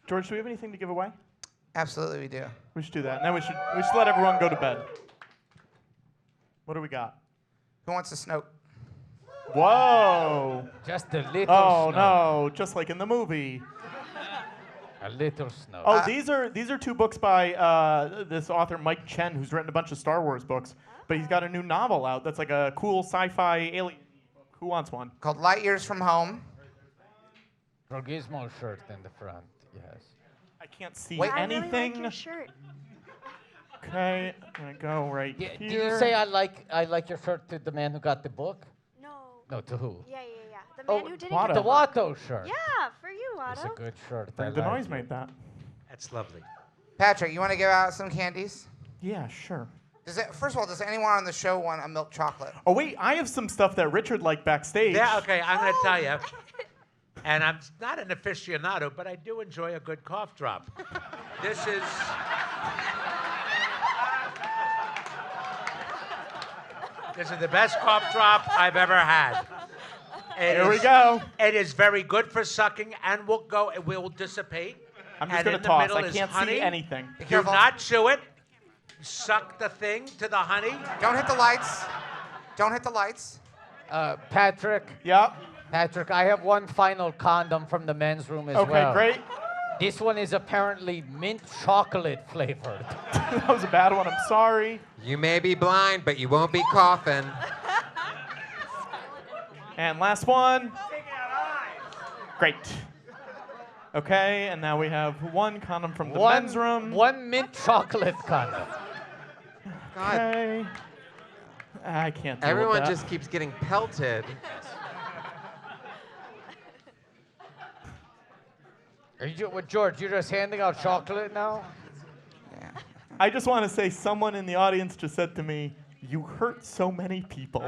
George, do we have anything to give away? Absolutely, we do. We should do that. And then we should let everyone go to bed. What do we got? Who wants a Snoke? Whoa! Just a little Oh snow. no! Just like in the movie. A little snow. Oh, these are 2 books by this author Mike Chen, who's written a bunch of Star Wars books. But he's got a new novel out that's like a cool sci-fi alien book. Who wants one? Called Light Years from Home. Gizmo shirt in the front, yes. I can't see Wait. I really anything. like your shirt. Okay, I'm gonna go right Yeah, do here. you say I like your shirt to the man who got the book? No. No, to who? Yeah. The man who didn't Watto. get The the book. Watto shirt. Yeah, for you, It's a Watto. good shirt. I Frank like Denoise it. made that. That's lovely. Patrick, you want to give out some candies? Yeah, sure. First of all, does anyone on the show want a milk chocolate? Oh wait, I have some stuff that Richard liked backstage. Yeah, okay, I'm going to tell you. And I'm not an aficionado, but I do enjoy a good cough drop. This is... This is the best cough drop I've ever had. Here we go. It is very good for sucking and it will dissipate. I'm just And gonna in the toss. middle I is can't honey. see anything. Be Do careful. not chew it. Suck the thing to the honey. Don't hit the lights. Don't hit the lights. Patrick, Yep. I have one final condom from the men's room as Okay, well. great. This one is apparently mint chocolate flavored. That was a bad one. I'm sorry. You may be blind, but you won't be coughing. And last one. Great. Okay, and now we have one condom from the men's room. One mint chocolate condom. God, Okay. I can't deal everyone with that. just keeps getting pelted. George, you're just handing out chocolate now? I just want to say someone in the audience just said to me, "You hurt so many people."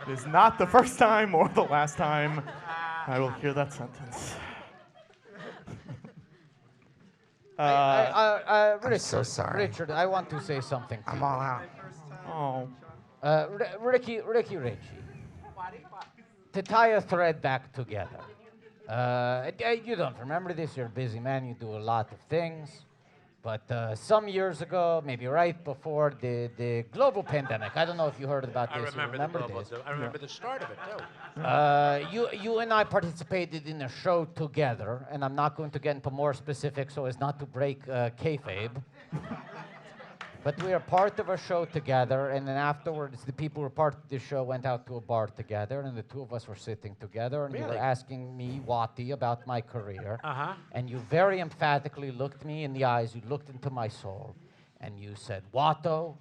It is not the first time or the last time I will hear that sentence. Richard, so sorry. Richard, I want to say something to I'm you. all out. Oh. Ricky Ritchie. To tie a thread back together. You don't remember this, you're a busy man, you do a lot of things. But some years ago, maybe right before the global pandemic, I don't know if you heard about I this. remember you remember the global. this. I remember the start of it too. You and I participated in a show together, and I'm not going to get into more specifics so as not to break kayfabe. But we are part of a show together, and then afterwards, the people who were part of the show went out to a bar together, and the two of us were sitting together, and you were Really? asking me, Wati, about my career. Uh-huh. And you very emphatically looked me in the eyes, you looked into my soul, and you said, Watto,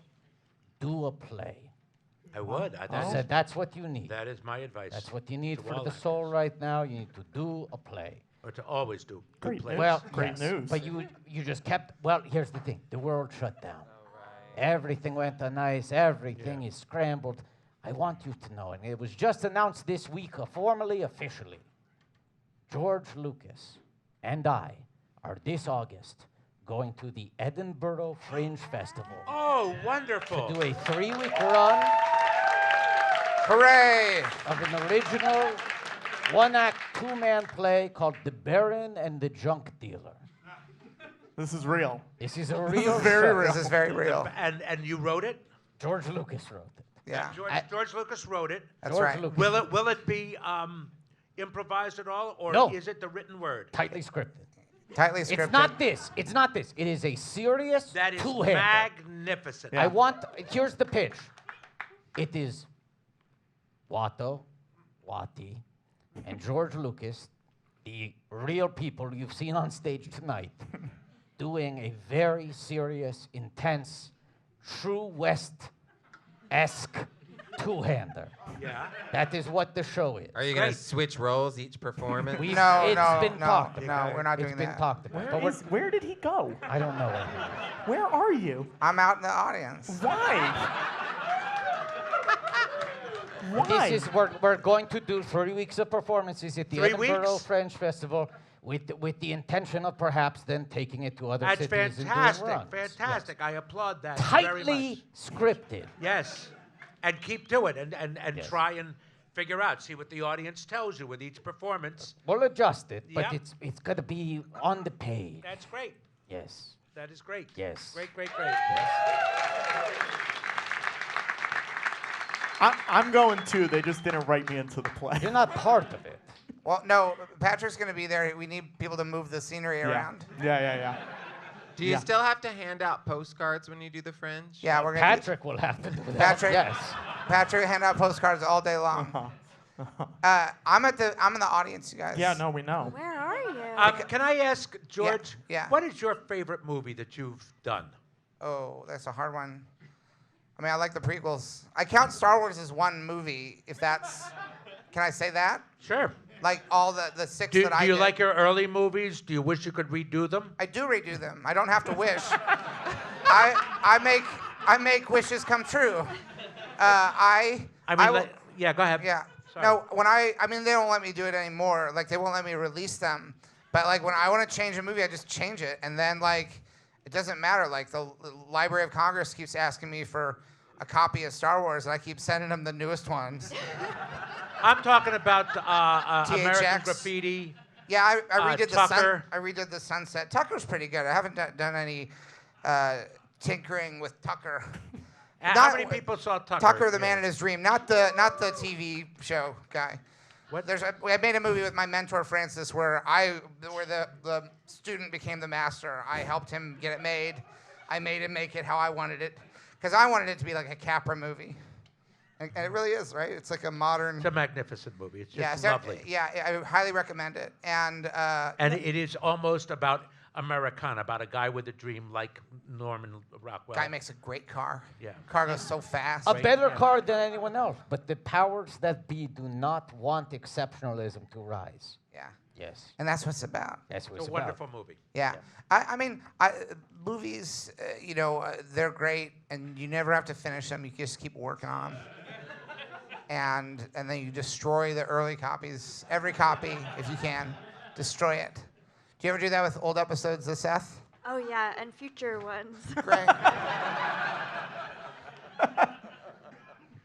do a play. I would. I said, that's what you need. That is my advice. That's what you need to for all the actors. soul right now. You need to do a play. Or to always do good Great plays. news. Well, Great yes, news. but you just kept. Well, here's the thing: the world shut down. Everything went on ice. Everything is scrambled. I want you to know, and it was just announced this week, formally, officially. George Lucas and I are this August going to the Edinburgh Fringe Festival Oh, wonderful. to do a 3-week run Hooray! of an original one-act, two-man play called The Baron and the Junk Dealer. This is real. This is a real very show. real. This is very real. And you wrote it? George Lucas wrote it. Yeah, George Lucas wrote it. that's George right. Lucas. Will it be improvised at all, or No. is it the written word? Tightly scripted. Tightly scripted. It's not this. It's not this. It is a serious That is two-hander. magnificent. Yeah. I want. Here's the pitch. It is Watto, Wati, and George Lucas, the real people you've seen on stage tonight, doing a very serious, intense, true West-esque two-hander. Yeah. That is what the show is. Are you gonna Great. switch roles each performance? We've- No, it's no, been no, talked no, about. we're not It's doing been that. talked about. But Where did he go? I don't know. Where he is. Where are you? I'm out in the audience. Why? Why? This is we're going to do 3 weeks of performances at the 3 Edinburgh weeks? Fringe Festival with the intention of perhaps then taking it to other That's cities fantastic. and doing runs. Fantastic. I applaud that Yes. very Tightly much. scripted. Yes. And keep to it and Yes. try and figure out, see what the audience tells you with each performance. We'll adjust it, but Yep. it's going to be on the page. That's great. Yes. That is great. Yes. Great, great, great. I'm going too. They just didn't write me into the play. You're not part of it. Well, no, Patrick's going to be there. We need people to move the scenery around. Yeah. Do you Yeah. still have to hand out postcards when you do the Fringe? Yeah, we're going Patrick will have to do that. Patrick? Yes. Patrick hand out postcards all day long. I'm in the audience, you guys. Yeah, no, we know. Where are you? Can I ask, George, yeah. what is your favorite movie that you've done? Oh, that's a hard one. I mean, I like the prequels. I count Star Wars as one movie, if that's. Can I say that? Sure. Like all the six Do that I you did. like your early movies? Do you wish you could redo them? I do redo them. I don't have to wish. I make wishes come true. Yeah, go ahead. Yeah. Sorry. No, I mean, they don't let me do it anymore. Like, they won't let me release them. But, like, when I want to change a movie, I just change it. And then, like, it doesn't matter. Like, the Library of Congress keeps asking me for a copy of Star Wars, and I keep sending them the newest ones. I'm talking about American THX. Graffiti. Yeah, I redid Tucker. I redid the Sunset. Tucker's pretty good. I haven't done any tinkering with Tucker. How Not- many people saw Tucker? Tucker, the Yeah. man in his dream, not the TV show guy. What? I made a movie with my mentor Francis where the student became the master. I helped him get it made. I made him make it how I wanted it, because I wanted it to be like a Capra movie, and it really is, right? It's like a modern. It's a magnificent movie. It's just so- lovely. Yeah, I highly recommend it. And And it is almost about Americana, about a guy with a dream like Norman Rockwell. guy makes a great car. Yeah. Car goes so fast. A better car than anyone else. But the powers that be do not want exceptionalism to rise. Yeah. Yes. And that's what it's about. That's what It's it's a about. wonderful movie. Yeah. I mean, movies, they're great, and you never have to finish them. You just keep working on them. And then you destroy the early copies, every copy, if you can. Destroy it. Do you ever do that with old episodes of Seth? Oh yeah, and future ones. Great.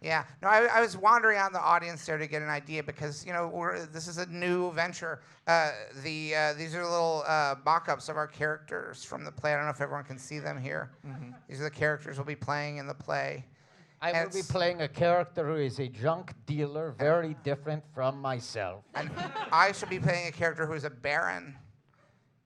Yeah. No, I was wandering out in the audience there to get an idea because, you know, this is a new venture. These are little mock-ups of our characters from the play. I don't know if everyone can see them here. These are the characters we'll be playing in the play. I will be playing a character who is a junk dealer, very different from myself. And I should be playing a character who is a baron.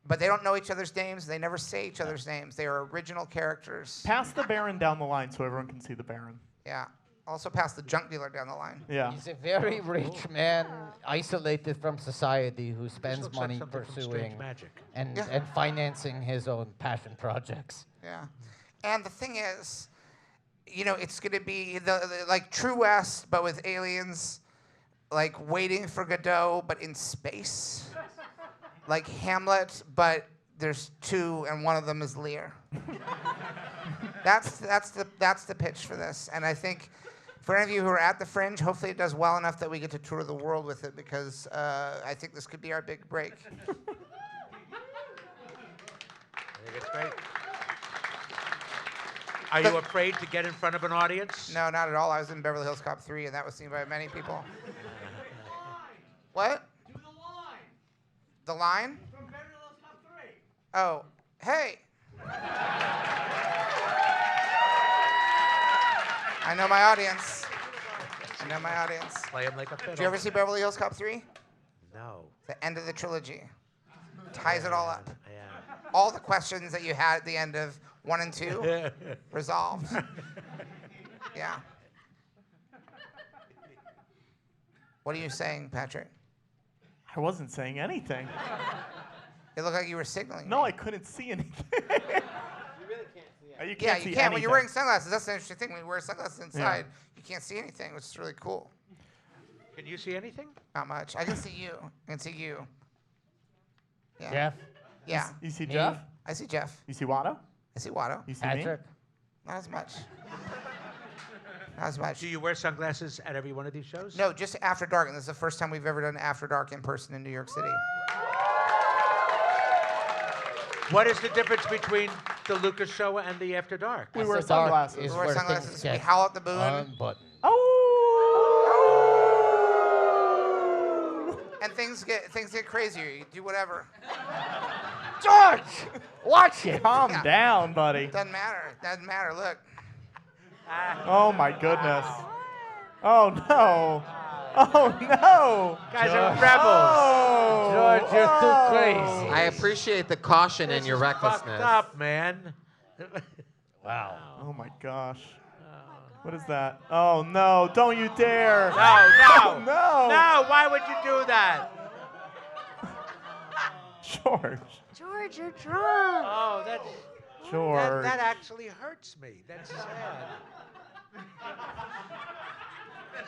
But they don't know each other's names. They never say each other's names. They are original characters. Pass the Baron down the line so everyone can see the Baron. Yeah. Also pass the junk dealer down the line. Yeah. He's a very rich man, isolated from society, who spends looks like money something from pursuing Strange Magic. and, Yeah. and financing his own passion projects. Yeah. And the thing is, you know, it's going to be the like True West, but with aliens, like Waiting for Godot, but in space. Like Hamlet, but there's two, and one of them is Lear. That's the pitch for this. And I think for any of you who are at the Fringe, hopefully it does well enough that we get to tour the world with it, because I think this could be our big break. I think it's great. Are you afraid to get in front of an audience? No, not at all. I was in Beverly Hills Cop 3, and that was seen by many people. What? Do the line The line? from Beverly Hills Cop 3. Oh, hey. I know my audience. I know my audience. Play him like a fiddle. Did you ever see Beverly Hills Cop 3? No. The end of the trilogy. Ties it all up. Yeah. All the questions that you had at the end of 1 and 2 resolved. Yeah. What are you saying, Patrick? I wasn't saying anything. It looked like you were signaling. No, me. I couldn't see anything. You Yeah, can't see you can. When anything. you're wearing sunglasses, that's an interesting thing. When you wear sunglasses inside, you can't see anything, which is really cool. Can you see anything? Not much. I can see you. I can see you. Yeah. Jeff, Yeah. You see Me? Jeff? I see Jeff. You see Watto? I see Watto. You see me? Patrick, Not as much. Not as much. Do you wear sunglasses at every one of these shows? No, just After Dark, and this is the first time we've ever done After Dark in person in New York City. What is the difference between the Lucas show and the After Dark? We wear After Dark sunglasses. is We wear where sunglasses, things we get howl at the moon. unbuttoned. Oh! And things get crazier. You do whatever. George, watch it. Calm Yeah. down, buddy. Doesn't matter. Doesn't matter. Look. Oh my goodness. Oh no. Oh no. Guys are rebels. Oh. George, you're too Oh. crazy. I appreciate the caution in This your is recklessness. fucked up, man. Wow. Oh my gosh. What is that? Oh no, don't you dare. No, Oh, no. no. No, why would you do that? George. George, you're drunk. Oh, that George. actually hurts me. That's sad.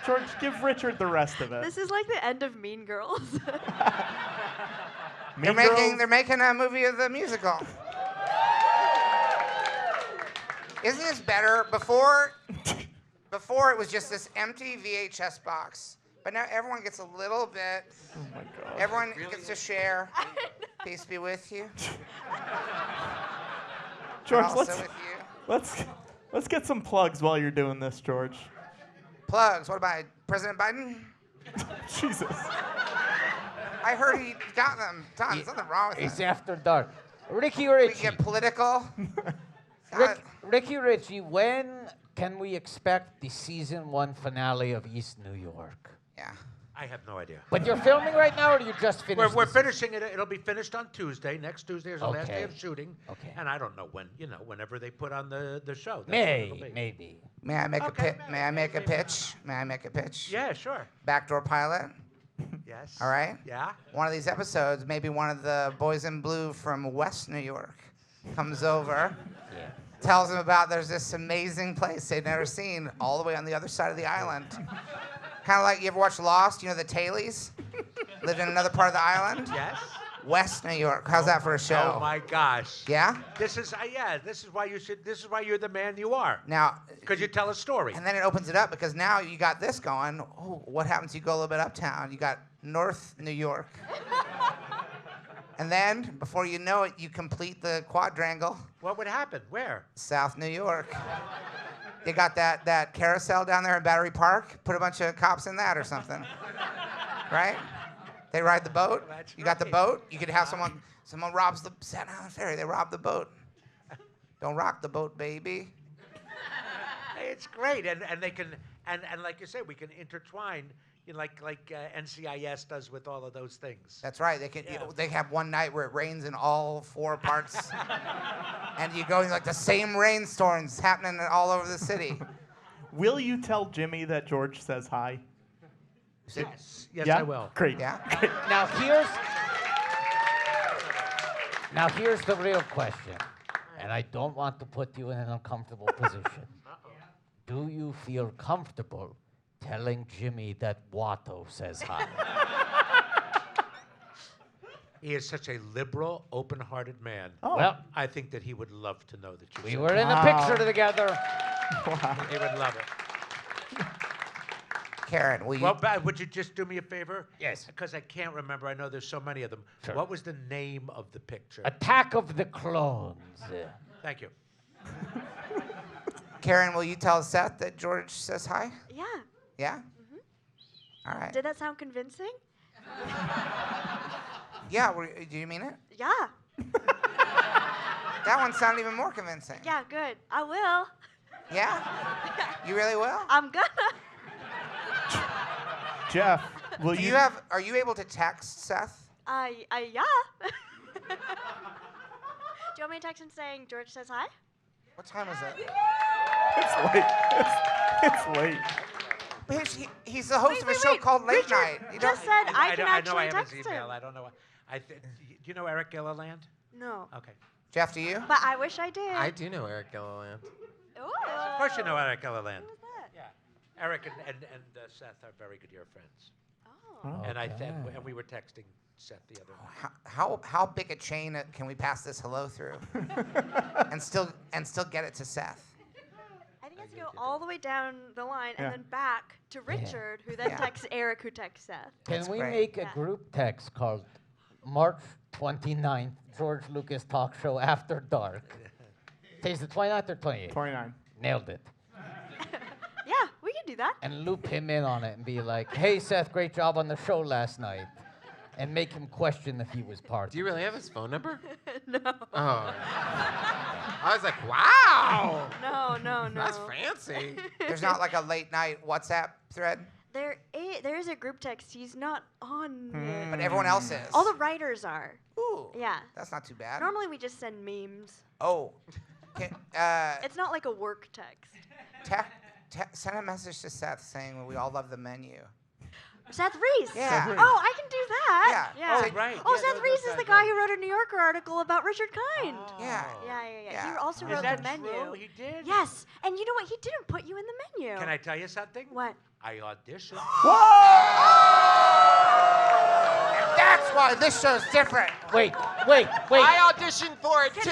George, give Richard the rest of it. This is like the end of Mean Girls. Mean Girls? They're making a movie of the musical. Isn't this better? Before it was just this empty VHS box. But now everyone gets a little bit. Oh my god. Everyone gets to share. Peace be with you. George, Also with you. let's get some plugs while you're doing this, George. Plugs. What about President Biden? Jesus. I heard he got them done. There's nothing wrong with It's that. After Dark. Ricky We Ritchie. can get political. God, Ricky Ritchie, when can we expect the season 1 finale of East New York? yeah. I have no idea. But you're filming right now, or you just finished? We're the season? finishing it. It'll be finished on Tuesday. Next Tuesday is the last day of Okay. shooting. Okay. And I don't know when, whenever they put on the show. That's when it'll be. Maybe. May I make Okay. a pitch? May I make a pitch? May I make a pitch? Yeah, sure. Backdoor pilot. Yes. All right. Yeah. One of these episodes, maybe one of the boys in blue from West New York comes over, Yeah. tells them about there's this amazing place they've never seen all the way on the other side of the island. Kind of like, you ever watch Lost? You know the Tayleys? Lived in another part of the island? Yes. West New York. How's that for a show? Oh my gosh. Yeah? This is This is why you should. This is why you're the man you are. Now, Because you tell a story. and then it opens it up because now you got this going. Oh, what happens? You go a little bit uptown. You got North New York. And then, before you know it, you complete the quadrangle. What would happen? Where? South New York. They got that carousel down there in Battery Park. Put a bunch of cops in that or something. Right? They ride the boat. That's You got the right. boat. You could have someone robs the Staten Island Ferry. They rob the boat. Don't rock the boat, baby. It's great, and they can, and like you said, we can intertwine, like NCIS does with all of those things. That's right. They have one night where it rains in all 4 parts, and you go in like the same rainstorms happening all over the city. Will you tell Jimmy that George says hi? Yes, Yeah? I will. Great. Yeah. Now here's the real question, and I don't want to put you in an uncomfortable position. Do you feel comfortable telling Jimmy that Watto says hi? He is such a liberal, open-hearted man. Oh. Well, I think that he would love to know that you we said were in a Wow. picture together. Wow. He would love it. Karen, will you? Well, would you just do me a favor? Yes. Because I can't remember. I know there's so many of them. Sure. What was the name of the picture? Attack of the Clones. Thank you. Karen, will you tell Seth that George says hi? Yeah. Yeah? All right. Did that sound convincing? Yeah, do you mean it? Yeah. That one sounded even more convincing. Yeah, good. I will. Yeah? You really will? I'm gonna. Jeff, will Do you? are you able to text Seth? Yeah. Do you want me to text him saying George says hi? What time is it? It's late. It's late. But he's the host of a show called Late Richard Night. You just don't- said I can know I actually have text his email. him. I don't know. Do you know Eric Gilliland? No. Okay. Jeff, do you? But I wish I did. I do know Eric Gilliland. Ooh. Of course you know Eric Gilliland. Who was that? Yeah. Eric and Seth are very good dear friends. Oh. And Okay. and we were texting Seth the other night. How big a chain can we pass this hello through, and still get it to Seth? I think it has to go all the way down the line Yeah. and then back to Richard, who then Yeah. texts Eric, who texts Seth. Can That's we great. make a Yeah. group text called March 29th, George Lucas Talk Show After Dark? Today's the 29th or 28th? 29. Nailed it. Yeah, we can do that. And loop him in on it and be like, hey, Seth, great job on the show last night. And make him question if he was part Do you really have his phone number? No. Oh. I was like, wow. No. That's fancy. There's not like a late night WhatsApp thread, There is a group text. He's not on it. but everyone else is. All the writers are. Ooh. Yeah. That's not too bad. Normally we just send memes. Oh. Can, It's not like a work text. send a message to Seth saying we all love the menu. Seth Reese. Yeah. Seth Reese. Oh, I can do that. Yeah. Oh, Say- right. Oh, Yeah, Seth those Reese is guys the are- guy who wrote a New Yorker article about Richard Kind. Yeah. Yeah. Yeah. He also Is wrote that the menu. true? He did? Yes. And you know what? He didn't put you in the menu. Can I tell you something? What? I auditioned. And that's why this show's different. Wait. I auditioned for it too.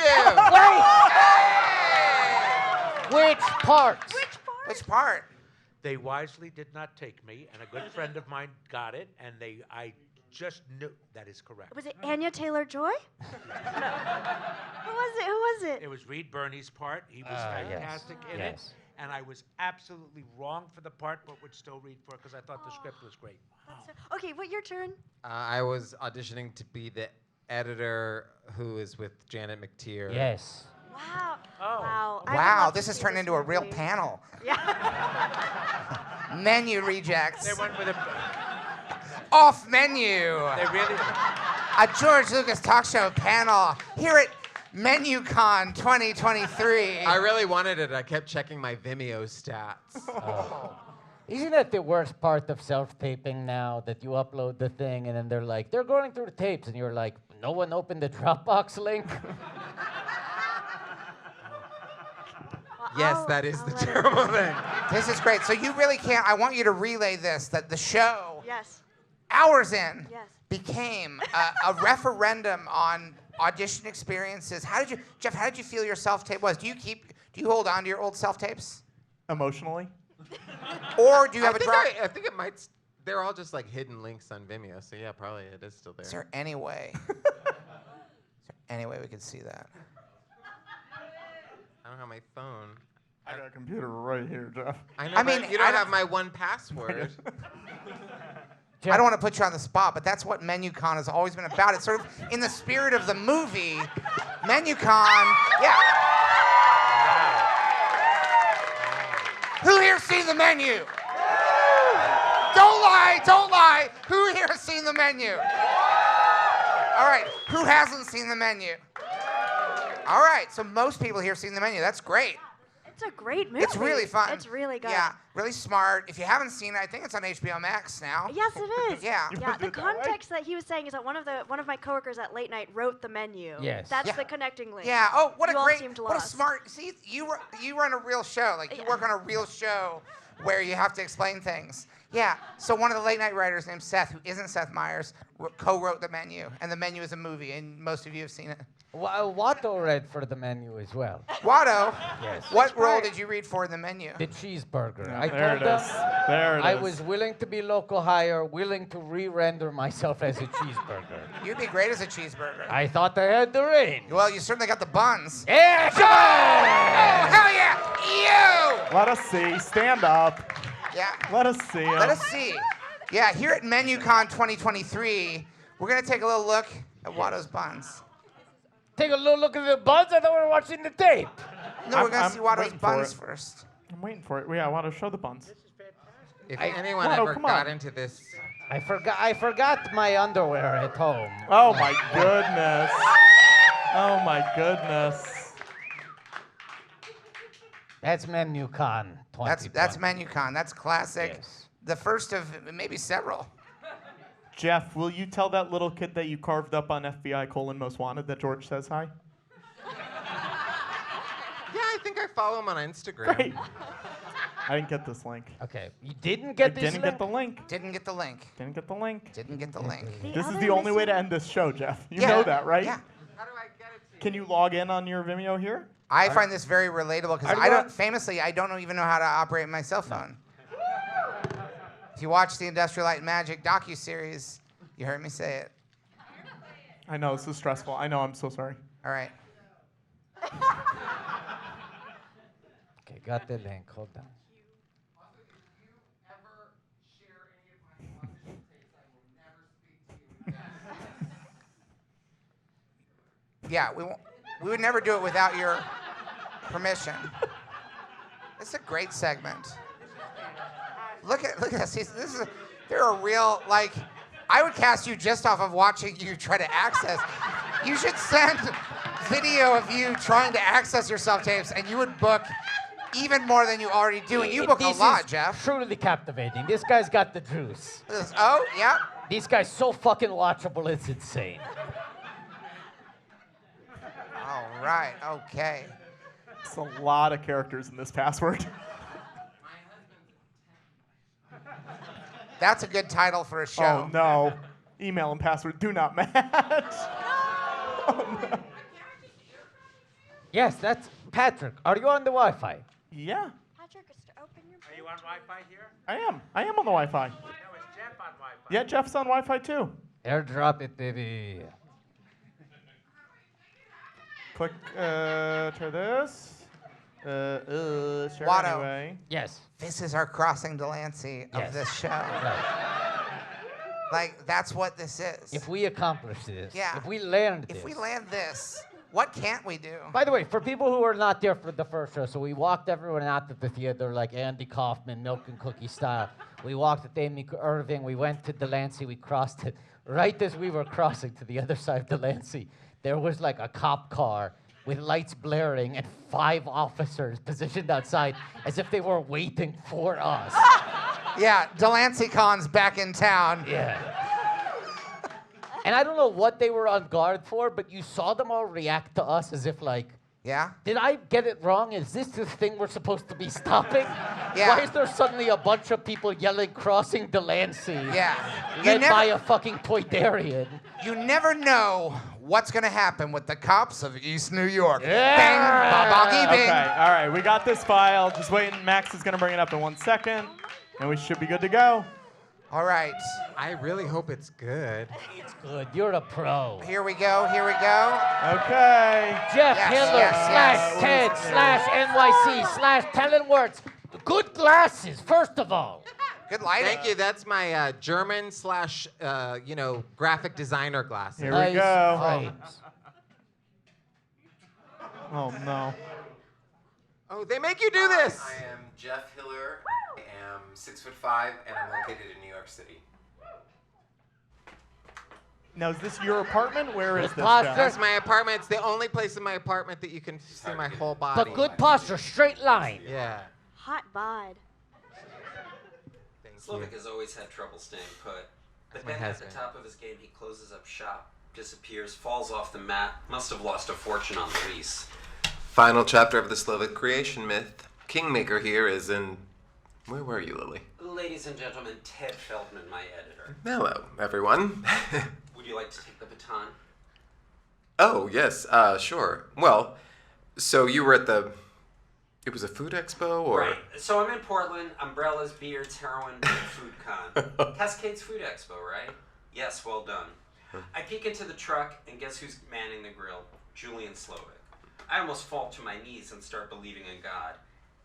Which parts? Which part? They wisely did not take me, and a good friend of mine got it, and I just knew that is correct. Was it Anya Taylor-Joy? No. Who was it? It was Reed Birney's part. He was Yes. fantastic in it, Yes. and I was absolutely wrong for the part, but would still read for it because I thought the script was great. Okay, what your turn? I was auditioning to be the editor who is with Janet McTeer. Yes. Wow. Oh. Wow. I would Wow, love to this has see turned into a real movie. panel. Yeah. Menu rejects. They went with a. Off menu. They really. A George Lucas talk show panel here at MenuCon 2023. I really wanted it. I kept checking my Vimeo stats. Isn't that the worst part of self-taping now, that you upload the thing and then they're like, they're going through the tapes, and you're like, no one opened the Dropbox link? Yes, I'll- that is I'll the let it terrible thing. This is great. So you really can't. I want you to relay this, that the show, Yes. hours in, Yes. became a referendum on audition experiences. Jeff, how did you feel your self-tape was? Do you hold on to your old self-tapes? Emotionally? Or do you have a drive? I think it might. They're all just like hidden links on Vimeo. So yeah, probably it is still there. Is there any way? we could see that? I don't have my phone. I got a computer right here, Jeff. I know, I but mean, you I don't don't- have my one password. I don't want to put you on the spot, but that's what MenuCon has always been about. It's sort of in the spirit of the movie. MenuCon, yeah. Who here's seen the menu? Don't lie, don't lie. Who here has seen the menu? All right, who hasn't seen the menu? All right, so most people here have seen the menu. That's great. It's a great movie. It's really fun. It's really good. Yeah, really smart. If you haven't seen it, I think it's on HBO Max now. Yes, it is. Yeah. You Yeah. wanna do The it that way? context that he was saying is that one of my coworkers at late night wrote the menu. Yes. That's Yeah. the connecting link. Yeah. Oh, what You a all great, seemed what a lost. smart. See, you run a real show. Like you Yeah. work on a real show where you have to explain things. Yeah. So one of the late night writers named Seth, who isn't Seth Meyers, co-wrote the menu, and the menu is a movie, and most of you have seen it. Watto read for the menu as well. Watto, Yes. what Which role part? did you read for in the menu? The cheeseburger. Yeah, I there told it them is. There it I is. was willing to be local hire, willing to re-render myself as a cheeseburger. You'd be great as a cheeseburger. I thought I had the range. Well, you certainly got the buns. Yeah, Oh, hell yeah! Let us see. Stand up. You! Yeah. Let us see. Let us see. Yeah, here at MenuCon 2023, we're gonna take a little look at Watto's buns. Take a little look at the buns. I thought we were watching the tape. No, we're gonna I'm see Watto's waiting for buns it. first. I'm waiting for it. Yeah, I want to show the buns. If I- anyone Watto, ever come got on. into this, I forgot my underwear at home. Oh my goodness. Oh my goodness. That's MenuCon 2020. That's MenuCon. That's classic. Yes. The first of maybe several. Jeff, will you tell that little kid that you carved up on FBI: Most Wanted that George says hi? yeah, I think I follow him on Instagram. Great. I didn't get this link. Okay, you didn't get I this didn't link? get the link. Didn't get the link. Didn't get the link. Didn't get the link. This is other the only way to missing- end this show, Jeff. You Yeah. know that, right? Yeah. How do I get it to you? Can you log in on your Vimeo here? I find this very relatable because Are I you don't. on- Famously, I don't even know how to operate my cell phone. If you watch the Industrial Light and Magic docuseries, you heard me say it. I know, this is stressful. I know, I'm so sorry. All right. Okay, got the link. Hold on. Yeah, we would never do it without your permission. It's a great segment. Look at this. They're a real, like, I would cast you just off of watching you try to access. You should send video of you trying to access your self-tapes, and you would book even more than you already do. And you book a This lot, is Jeff. Truly captivating. This guy's got the juice. Oh, yeah. This guy's so fucking watchable, it's insane. All right, okay. It's a lot of characters in this password. That's a good title for a show. Oh no. Email and password do not match. Oh no. Yes, that's Patrick. Are you on the Wi-Fi? Yeah, Patrick, open your. Are you on Wi-Fi here? I am. I am on the Wi-Fi. No, it's Jeff on Wi-Fi. Yeah, Jeff's on Wi-Fi too. Airdrop it, baby. Click, try this. Share Watto. anyway. Yes. This is our crossing Delancey of Yes. this show. Right. Like, that's what this is. If we accomplish this, Yeah. if we land this. If we land this, what can't we do? By the way, for people who are not there for the first show, so we walked everyone out to the theater like Andy Kaufman, milk and cookie style. We walked with Amy Irving. We went to Delancey. We crossed it. Right as we were crossing to the other side of Delancey, there was like a cop car with lights blaring and 5 officers positioned outside as if they were waiting for us. Yeah, Delancey Con's back in town. Yeah. And I don't know what they were on guard for, but you saw them all react to us as if like, Yeah? did I get it wrong? Is this the thing we're supposed to be stopping? Yeah. Why is there suddenly a bunch of people yelling crossing Delancey? Yeah. Led by a fucking Toydarian. You never know what's going to happen with the cops of East New York. Yeah. Bang, ba-boggy, bing. Okay, all right, we got this file. Just waiting. Max is going to bring it up in 1 second, and we should be good to go. All right. I really hope it's good. It's good. You're a pro. Here we go. Here we go. Okay. Jeff Yes, Hiller yes, /Ted/NYC /Telling Words. Good glasses, first of all. Good lighting. Thank you. That's my German / graphic designer glasses. Here we Nice go. frames. Oh no. Oh, they make you do this. I am Jeff Hiller. I am 6'5", and I'm located in New York City. Now, is this your apartment? Where is this? posture. Jeff? That's my apartment. It's the only place in my apartment that you can see my whole body. But good posture, straight line. Yeah. Hot bod. Thank Slovak you. has always had trouble staying put. But my then at husband. the top of his game, he closes up shop, disappears, falls off the mat, must have lost a fortune on the lease. Final chapter of the Slovak creation myth. Kingmaker here is in... Where were you, Lily? Ladies and gentlemen, Ted Feldman, my editor. Hello, everyone. Would you like to take the baton? Oh, yes, sure. Well, so you were at the... It was a food expo, or... Right. So I'm in Portland. Umbrellas, beards, heroin, big food con. Cascades Food Expo, right? Yes, well done. I peek into the truck, and guess who's manning the grill? Julian Slovak. I almost fall to my knees and start believing in God.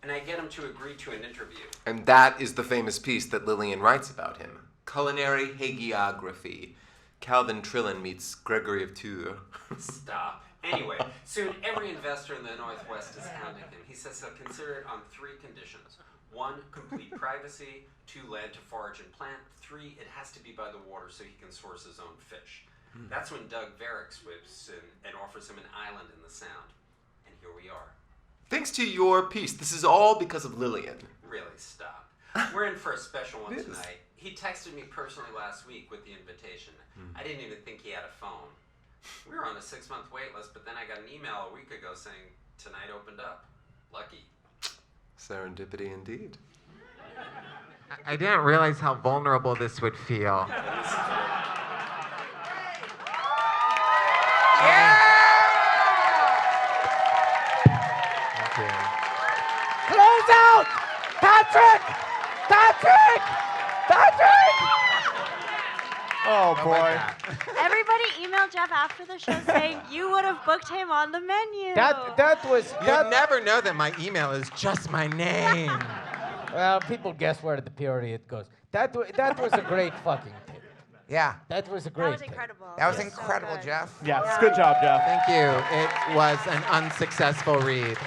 And I get him to agree to an interview. And that is the famous piece that Lillian writes about him. Culinary hagiography. Calvin Trillin meets Gregory of Tours. Stop. Anyway, soon every investor in the Northwest is hounding him. He says he'll consider it on 3 conditions. 1, complete privacy. 2, land to forage and plant. 3, it has to be by the water so he can source his own fish. That's when Doug Varick swoops in and offers him an island in the Sound. And here we are. Thanks to your piece, this is all because of Lillian. Really, stop. We're in for a special one It is. tonight. He texted me personally last week with the invitation. I didn't even think he had a phone. We were on a 6-month wait list, but then I got an email a week ago saying tonight opened up. Lucky. Serendipity indeed. I didn't realize how vulnerable this would feel. Thank you. Close out! Patrick! Patrick! Patrick! Oh How boy. about that? Everybody emailed Jeff after the show saying you would have booked him on the menu. That was... You'd never know that my email is just my name. Well, people guess where the period goes. That was a great fucking tip. Yeah. That was a great That was tip. incredible. That was So incredible, good. Jeff. Yes, good job, Jeff. Thank you. It was an unsuccessful read.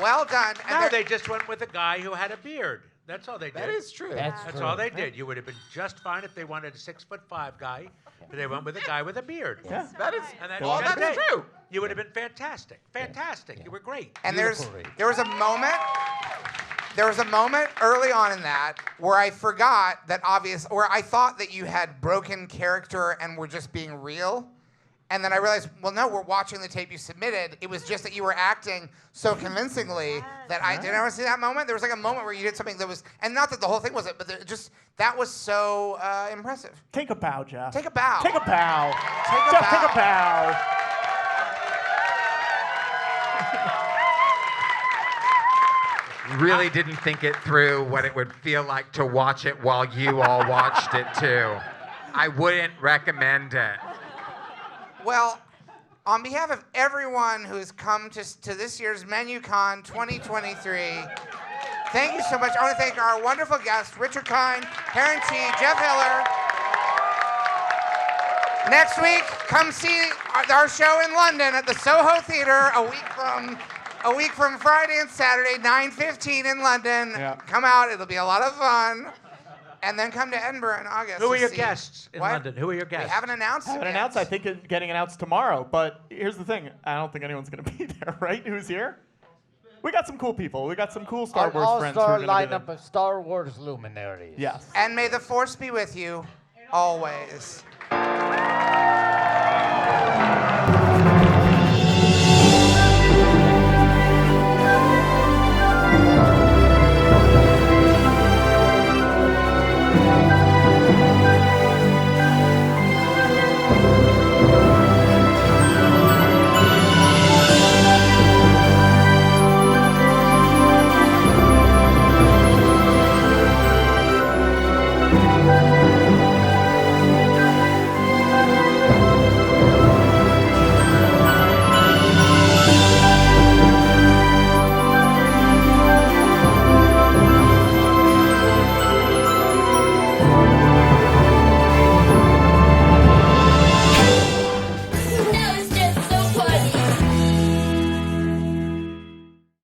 Well done. And No, there- they just went with a guy who had a beard. That's all they did. That is true. That's That's true. all they did. You would have been just fine if they wanted a 6'5" guy, but they went with a guy with a beard. Yeah. That is. And that's Well, just that's it. true. You would have been fantastic. Fantastic. You were great. And Beautiful read. there was a moment early on in that where I forgot that where I thought that you had broken character and were just being real. And then I realized, well, no, we're watching the tape you submitted. It was just that you were acting so convincingly that I didn't ever see that moment. There was like a moment where you did something that was, and not that the whole thing was it, but that was so impressive. Take a bow, Jeff. Take a bow. Take a bow. Take a Jeff, bow. take a bow. Really didn't think it through what it would feel like to watch it while you all watched it too. I wouldn't recommend it. Well, on behalf of everyone who's come to this year's MenuCon 2023, thank you so much. I want to thank our wonderful guests, Richard Kind, Karen Chee, Jeff Hiller. Next week, come see our show in London at the Soho Theatre a week from Friday and Saturday, 9:15 in London. Yeah. Come out; it'll be a lot of fun. And then come to Edinburgh in August. Who are to your see- guests in What? London? Who are your guests? We haven't announced. Haven't them announced. yet. I think it's getting announced tomorrow. But here's the thing. I don't think anyone's going to be there, right? Who's here? We got some cool people. We got some cool Star An Wars friends who are all-star going to be lineup there. of Star Wars luminaries. Yes. And may the force be with you always.